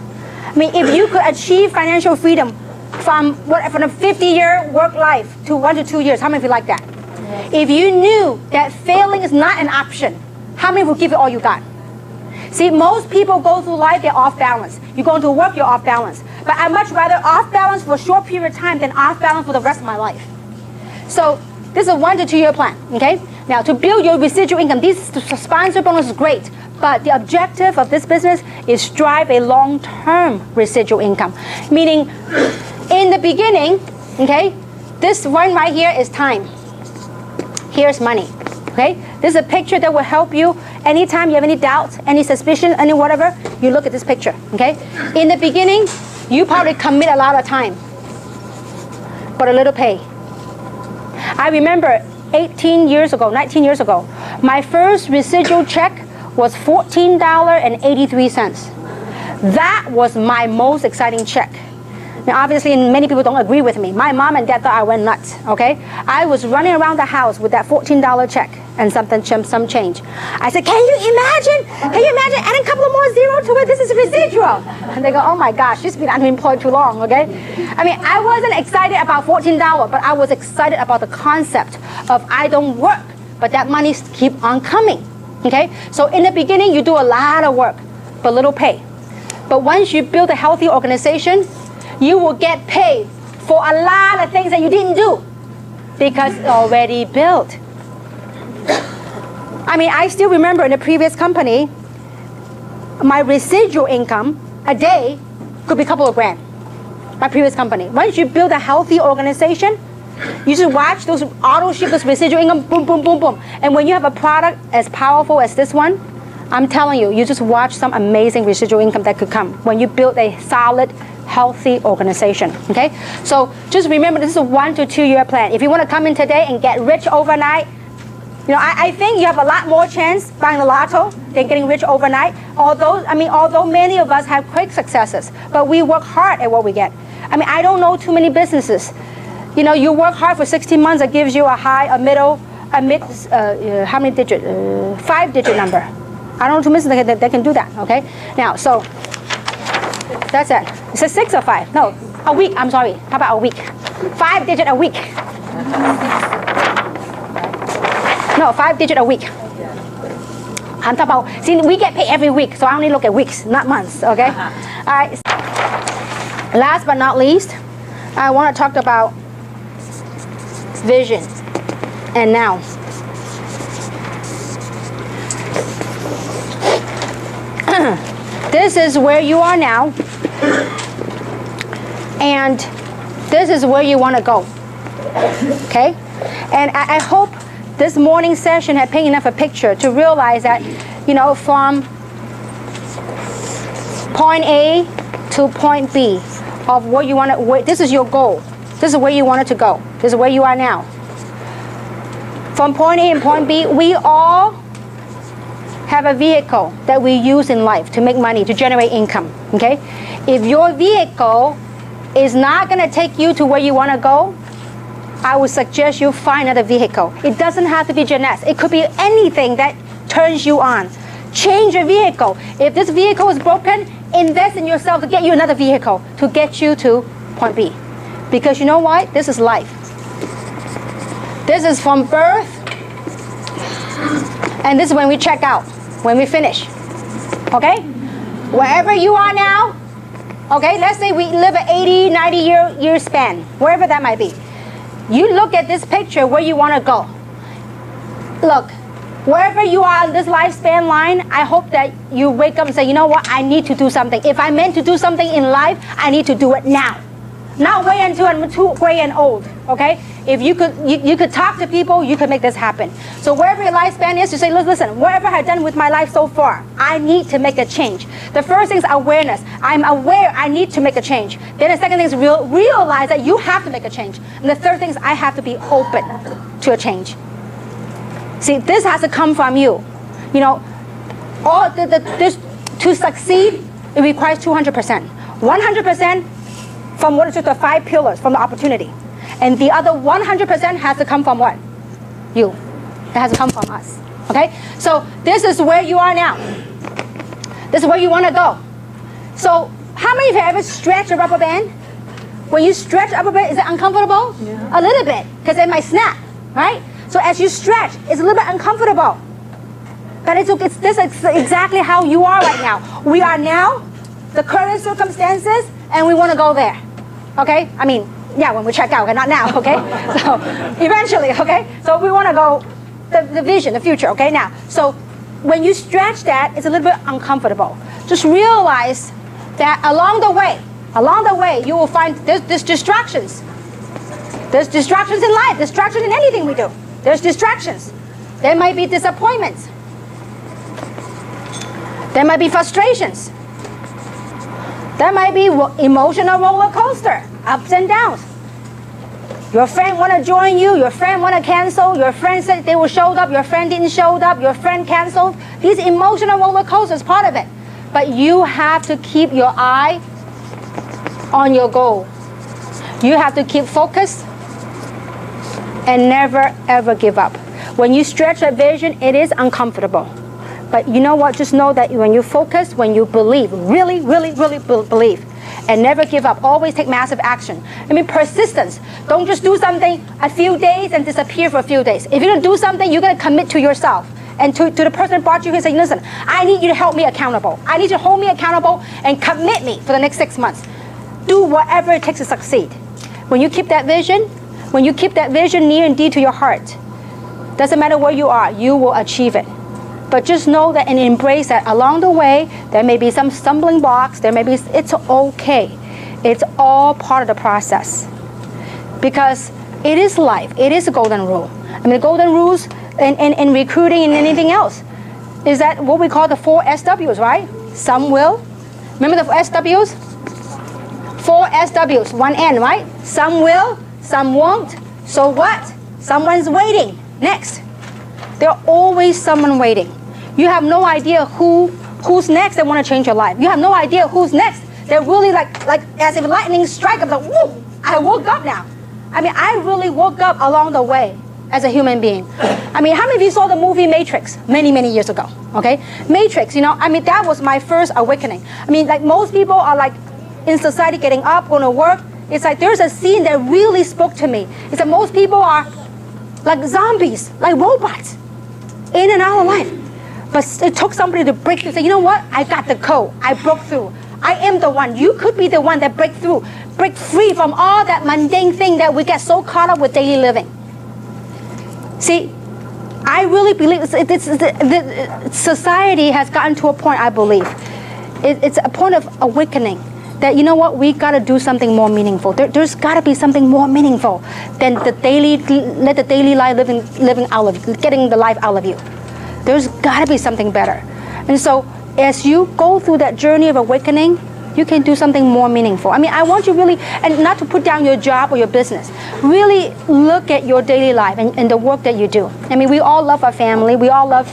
I mean, if you could achieve financial freedom from a 50-year work life to 1 to 2 years, how many of you like that? If you knew that failing is not an option, how many would give it all you got? See, most people go through life, they're off balance. You go into work, you're off balance. But I'd much rather off balance for a short period of time than off balance for the rest of my life. So this is a 1 to 2 year plan, okay? Now, to build your residual income, these sponsor bonus is great, but the objective of this business is drive a long-term residual income. Meaning, in the beginning, okay, this one right here is time. Here's money, okay? This is a picture that will help you anytime you have any doubts, any suspicion, any whatever, you look at this picture, okay? In the beginning, you probably commit a lot of time, but a little pay. I remember 19 years ago, my first residual check was $14.83. That was my most exciting check. Now, obviously, many people don't agree with me. My mom and dad thought I went nuts, okay? I was running around the house with that $14 check and some change. I said, can you imagine adding a couple of more zeros to it? This is residual. And they go, oh my gosh, she's been unemployed too long, okay? I mean, I wasn't excited about $14, but I was excited about the concept of I don't work, but that money keep on coming, okay? So in the beginning, you do a lot of work, but little pay. But once you build a healthy organization, you will get paid for a lot of things that you didn't do because it's already built. I mean, I still remember in the previous company, my residual income a day could be a couple of grand. My previous company. Once you build a healthy organization, you just watch those auto ship, those residual income, boom, boom, boom, boom. And when you have a product as powerful as this one, I'm telling you, you just watch some amazing residual income that could come when you build a solid, healthy organization, okay? So just remember, this is a 1 to 2 year plan. If you want to come in today and get rich overnight, you know, I think you have a lot more chance buying the lotto than getting rich overnight. Although many of us have quick successes, but we work hard at what we get. I mean, I don't know too many businesses. You know, you work hard for 16 months, it gives you a high, a middle, a mid, how many digit? 5-digit number. I don't know two businesses that can do that, okay? Now, so, that's it. Is it 6 or 5? No, a week, I'm sorry. How about a week? 5-digit a week. No, 5-digit a week. I'm talking about, see, we get paid every week, so I only look at weeks, not months, okay? All right. Last but not least, I want to talk about vision and now. This is where you are now, and this is where you want to go, okay? And I hope this morning session had painted enough a picture to realize that, you know, from point A to point B of what you want to, this is your goal. This is where you want it to go. This is where you are now. From point A and point B, we all have a vehicle that we use in life to make money, to generate income, okay? If your vehicle is not going to take you to where you want to go, I would suggest you find another vehicle. It doesn't have to be Jeunesse. It could be anything that turns you on. Change your vehicle. If this vehicle is broken, invest in yourself to get you another vehicle to get you to point B. Because you know what? This is life. This is from birth, and this is when we check out, when we finish. Okay? Wherever you are now, okay, let's say we live an 80, 90 year span, wherever that might be. You look at this picture where you want to go. Look, wherever you are on this lifespan line, I hope that you wake up and say, you know what, I need to do something. If I meant to do something in life, I need to do it now. Not wait until I'm too gray and old, okay? If you could talk to people, you could make this happen. So wherever your lifespan is, you say, listen, whatever I've done with my life so far, I need to make a change. The first thing is awareness. I'm aware I need to make a change. Then the second thing is realize that you have to make a change. And the third thing is I have to be open to a change. See, this has to come from you. You know, to succeed, it requires 200%. 100% from what is the 5 pillars, from the opportunity. And the other 100% has to come from what? You. It has to come from us. Okay? So this is where you are now. This is where you want to go. So how many of you have ever stretched a rubber band? When you stretch a rubber band, is it uncomfortable? Yeah. A little bit, because it might snap, right? So as you stretch, it's a little bit uncomfortable. But this is exactly how you are right now. We are now, the current circumstances, and we want to go there. Okay? I mean, yeah, when we check out, okay, not now, okay? So eventually, okay? So we want to go, the vision, the future, okay? Now, so when you stretch that, it's a little bit uncomfortable. Just realize that along the way, you will find there's distractions. There's distractions in life, distractions in anything we do. There's distractions. There might be disappointments. There might be frustrations. There might be emotional roller coaster, ups and downs. Your friend want to join you, your friend want to cancel, your friend said they will show up, your friend didn't show up, your friend canceled. These emotional roller coasters, part of it. But you have to keep your eye on your goal. You have to keep focused and never ever give up. When you stretch a vision, it is uncomfortable. But you know what? Just know that when you focus, when you believe, really, really, really believe, and never give up, always take massive action. I mean, persistence. Don't just do something a few days and disappear for a few days. If you're going to do something, you're going to commit to yourself. And to the person that brought you here and say, listen, I need you to help me accountable. I need you to hold me accountable and commit me for the next 6 months. Do whatever it takes to succeed. When you keep that vision near and dear to your heart, doesn't matter where you are, you will achieve it. But just know that and embrace that along the way, there may be some stumbling blocks, it's okay. It's all part of the process. Because it is life, it is a golden rule. I mean, the golden rules in recruiting and anything else is that what we call the 4 SWs, right? Some will. Remember the SWs? 4 SWs, 1 N, right? Some will, some won't. So what? Someone's waiting. Next. There's always someone waiting. You have no idea who's next that want to change your life. You have no idea who's next. They're really like as if lightning strike. I'm like, whoa, I woke up now. I mean, I really woke up along the way as a human being. I mean, how many of you saw the movie Matrix many, many years ago? Okay? Matrix, I mean, that was my first awakening. I mean, like most people are like in society getting up, going to work. It's like there's a scene that really spoke to me. It's that most people are like zombies, like robots, in and out of life. But it took somebody to break through. Say, you know what? I got the code. I broke through. I am the one. You could be the one that break through. Break free from all that mundane thing that we get so caught up with daily living. See, I really believe society has gotten to a point, I believe. It's a point of awakening. That, you know what, we got to do something more meaningful. There's got to be something more meaningful than the daily life living out of, getting the life out of you. There's got to be something better. And so as you go through that journey of awakening, you can do something more meaningful. I mean, I want you really, and not to put down your job or your business, really look at your daily life and the work that you do. I mean, we all love our family. We all love,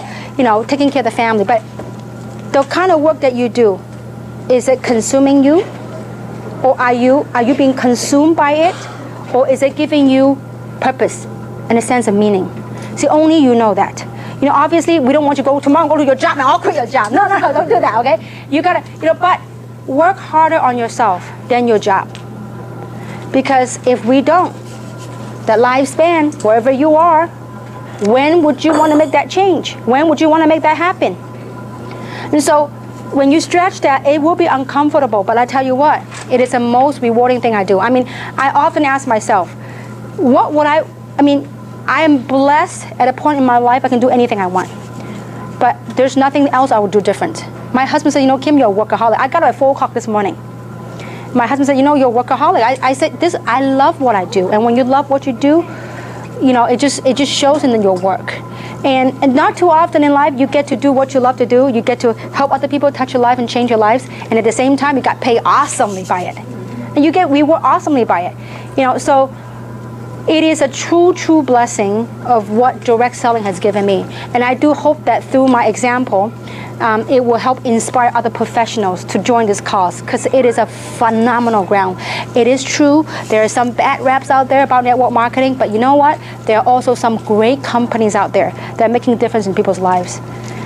taking care of the family. But the kind of work that you do, is it consuming you? Or are you being consumed by it? Or is it giving you purpose and a sense of meaning? See, only you know that. Obviously, we don't want you to go tomorrow, go to your job, and I'll quit your job. No, don't do that, okay? You gotta, but work harder on yourself than your job. Because if we don't, that lifespan, wherever you are, when would you want to make that change? When would you want to make that happen? And so, when you stretch that, it will be uncomfortable, but I tell you what, it is the most rewarding thing I do. I mean, I often ask myself, what would I am blessed at a point in my life I can do anything I want. But there's nothing else I would do different. My husband said, Kim, you're a workaholic. I got up at 4 o'clock this morning. My husband said, you're a workaholic. I said, I love what I do. And when you love what you do, it just shows in your work. And not too often in life you get to do what you love to do. You get to help other people touch your life and change your lives. And at the same time, you got paid awesomely by it. And you get rewarded awesomely by it. So it is a true blessing of what direct selling has given me. And I do hope that through my example, it will help inspire other professionals to join this cause, because it is a phenomenal ground. It is true, there are some bad raps out there about network marketing, but you know what? There are also some great companies out there that are making a difference in people's lives.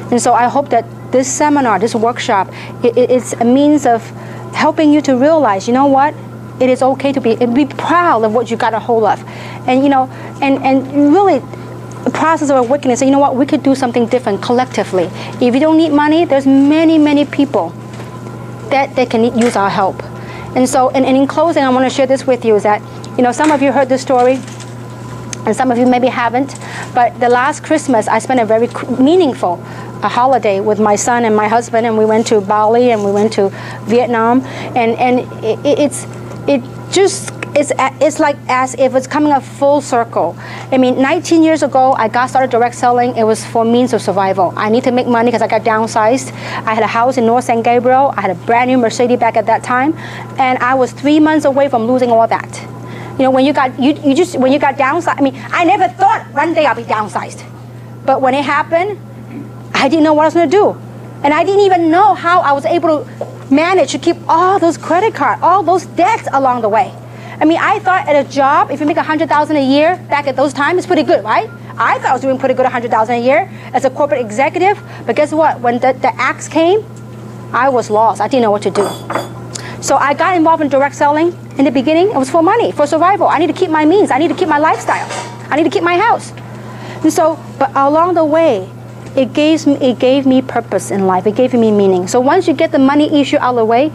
And so I hope that this seminar, this workshop, it's a means of helping you to realize, you know what? It is okay to be proud of what you got a hold of. And and really, the process of awakening, say, you know what, we could do something different collectively. If you don't need money, there's many people that they can use our help. And so, and in closing, I want to share this with you, is that, some of you heard this story, and some of you maybe haven't, but the last Christmas, I spent a very meaningful holiday with my son and my husband, and we went to Bali, and we went to Vietnam, and it's like as if it's coming a full circle. I mean, 19 years ago, I got started direct selling. It was for means of survival. I need to make money because I got downsized. I had a house in North San Gabriel. I had a brand new Mercedes back at that time, and I was 3 months away from losing all that. When you got downsized. I mean, I never thought one day I'll be downsized, but when it happened, I didn't know what I was going to do, and I didn't even know how I was able to manage to keep all those credit cards, all those debts along the way. I mean, I thought at a job, if you make $100,000 a year back at those times, it's pretty good, right? I thought I was doing pretty good, $100,000 a year as a corporate executive. But guess what? When the axe came, I was lost. I didn't know what to do. So I got involved in direct selling. In the beginning, it was for money, for survival. I need to keep my means. I need to keep my lifestyle. I need to keep my house. And so, but along the way, it gave me purpose in life. It gave me meaning. So once you get the money issue out of the way,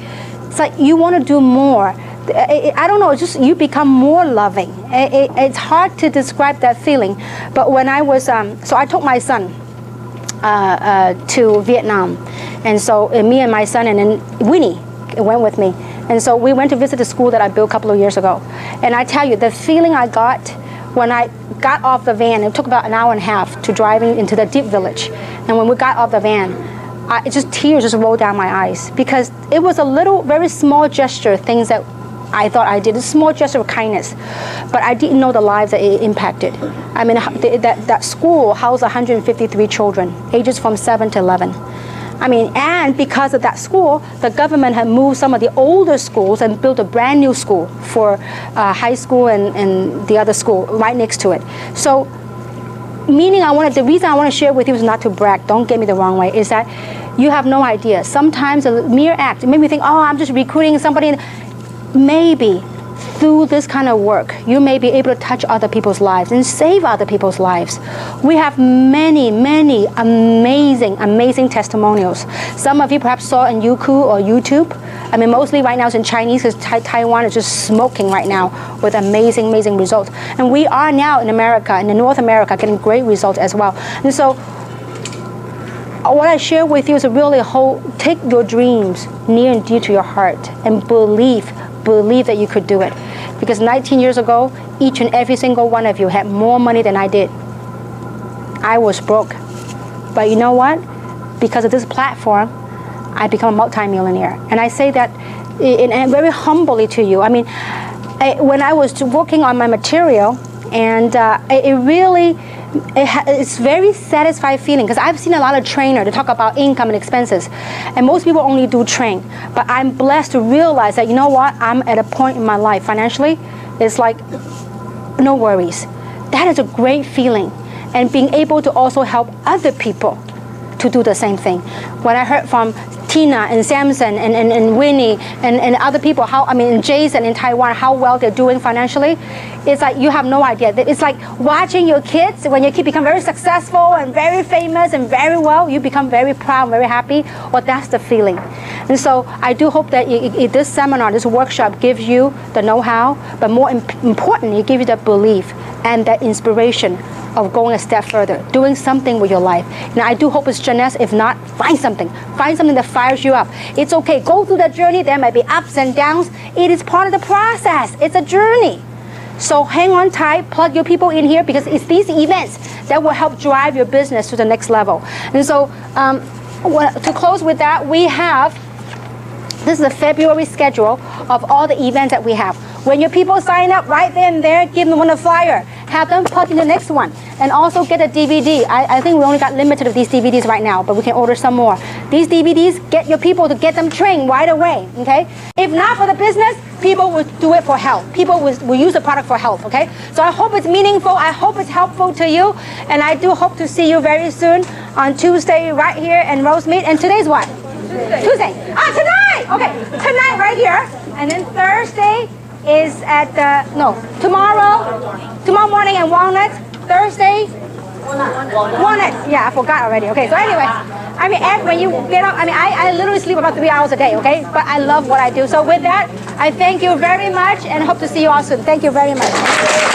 it's like you want to do more. I don't know, it's just you become more loving. It's hard to describe that feeling. But when I was, so I took my son to Vietnam. And so me and my son and then Winnie went with me. And so we went to visit the school that I built a couple of years ago. And I tell you, the feeling I got when I got off the van, it took about an hour and a half to driving into the deep village. And when we got off the van, tears just rolled down my eyes, because it was a little, very small gesture, things that I thought I did, a small gesture of kindness, but I didn't know the lives that it impacted. I mean, that school housed 153 children, ages from 7 to 11. I mean, and because of that school, the government had moved some of the older schools and built a brand new school for high school and the other school right next to it. So, meaning the reason I want to share with you is not to brag, don't get me the wrong way, is that you have no idea. Sometimes a mere act, it made me think, oh, I'm just recruiting somebody. Maybe through this kind of work, you may be able to touch other people's lives and save other people's lives. We have many, many amazing, amazing testimonials. Some of you perhaps saw in Youku or YouTube. I mean, mostly right now it's in Chinese, because Taiwan is just smoking right now with amazing, amazing results. And we are now in America, in North America, getting great results as well. And so what I share with you is really take your dreams near and dear to your heart and believe that you could do it. Because 19 years ago, each and every single one of you had more money than I did. I was broke. But you know what? Because of this platform, I become a multimillionaire. And I say that and very humbly to you. I mean, when I was working on my material, and it's very satisfying feeling, because I've seen a lot of trainers to talk about income and expenses, and most people only do train. But I'm blessed to realize that, you know what, I'm at a point in my life financially, it's like no worries. That is a great feeling, and being able to also help other people to do the same thing. When I heard from Tina and Samson and Winnie and other people, Jason in Taiwan, how well they're doing financially, it's like you have no idea. It's like watching your kids, when your kid become very successful and very famous and very well, you become very proud, very happy. Well, that's the feeling. And so I do hope that this seminar, this workshop gives you the know-how, but more importantly, it gives you the belief and the inspiration of going a step further, doing something with your life. And I do hope it's Jeunesse. If not, find something that fires you up. It's okay, go through that journey. There might be ups and downs. It is part of the process. It's a journey. So hang on tight, plug your people in here, because it's these events that will help drive your business to the next level. And so to close with that, this is the February schedule of all the events that we have. When your people sign up right then and there, give them one a flyer. Have them plug in the next one. And also get a DVD. I think we only got limited of these DVDs right now, but we can order some more. These DVDs, get your people to get them trained right away, okay? If not for the business, people will do it for health. People will use the product for health, okay? So I hope it's meaningful. I hope it's helpful to you. And I do hope to see you very soon on Tuesday right here in Rosemead. And today's what? Tuesday. Tonight! Okay, tonight right here. And then Thursday is at tomorrow morning in Walnut. Thursday, Walnut. Yeah, I forgot already. Okay, so anyway, when you get up, I literally sleep about 3 hours a day, okay? But I love what I do. So with that, I thank you very much and hope to see you all soon. Thank you very much.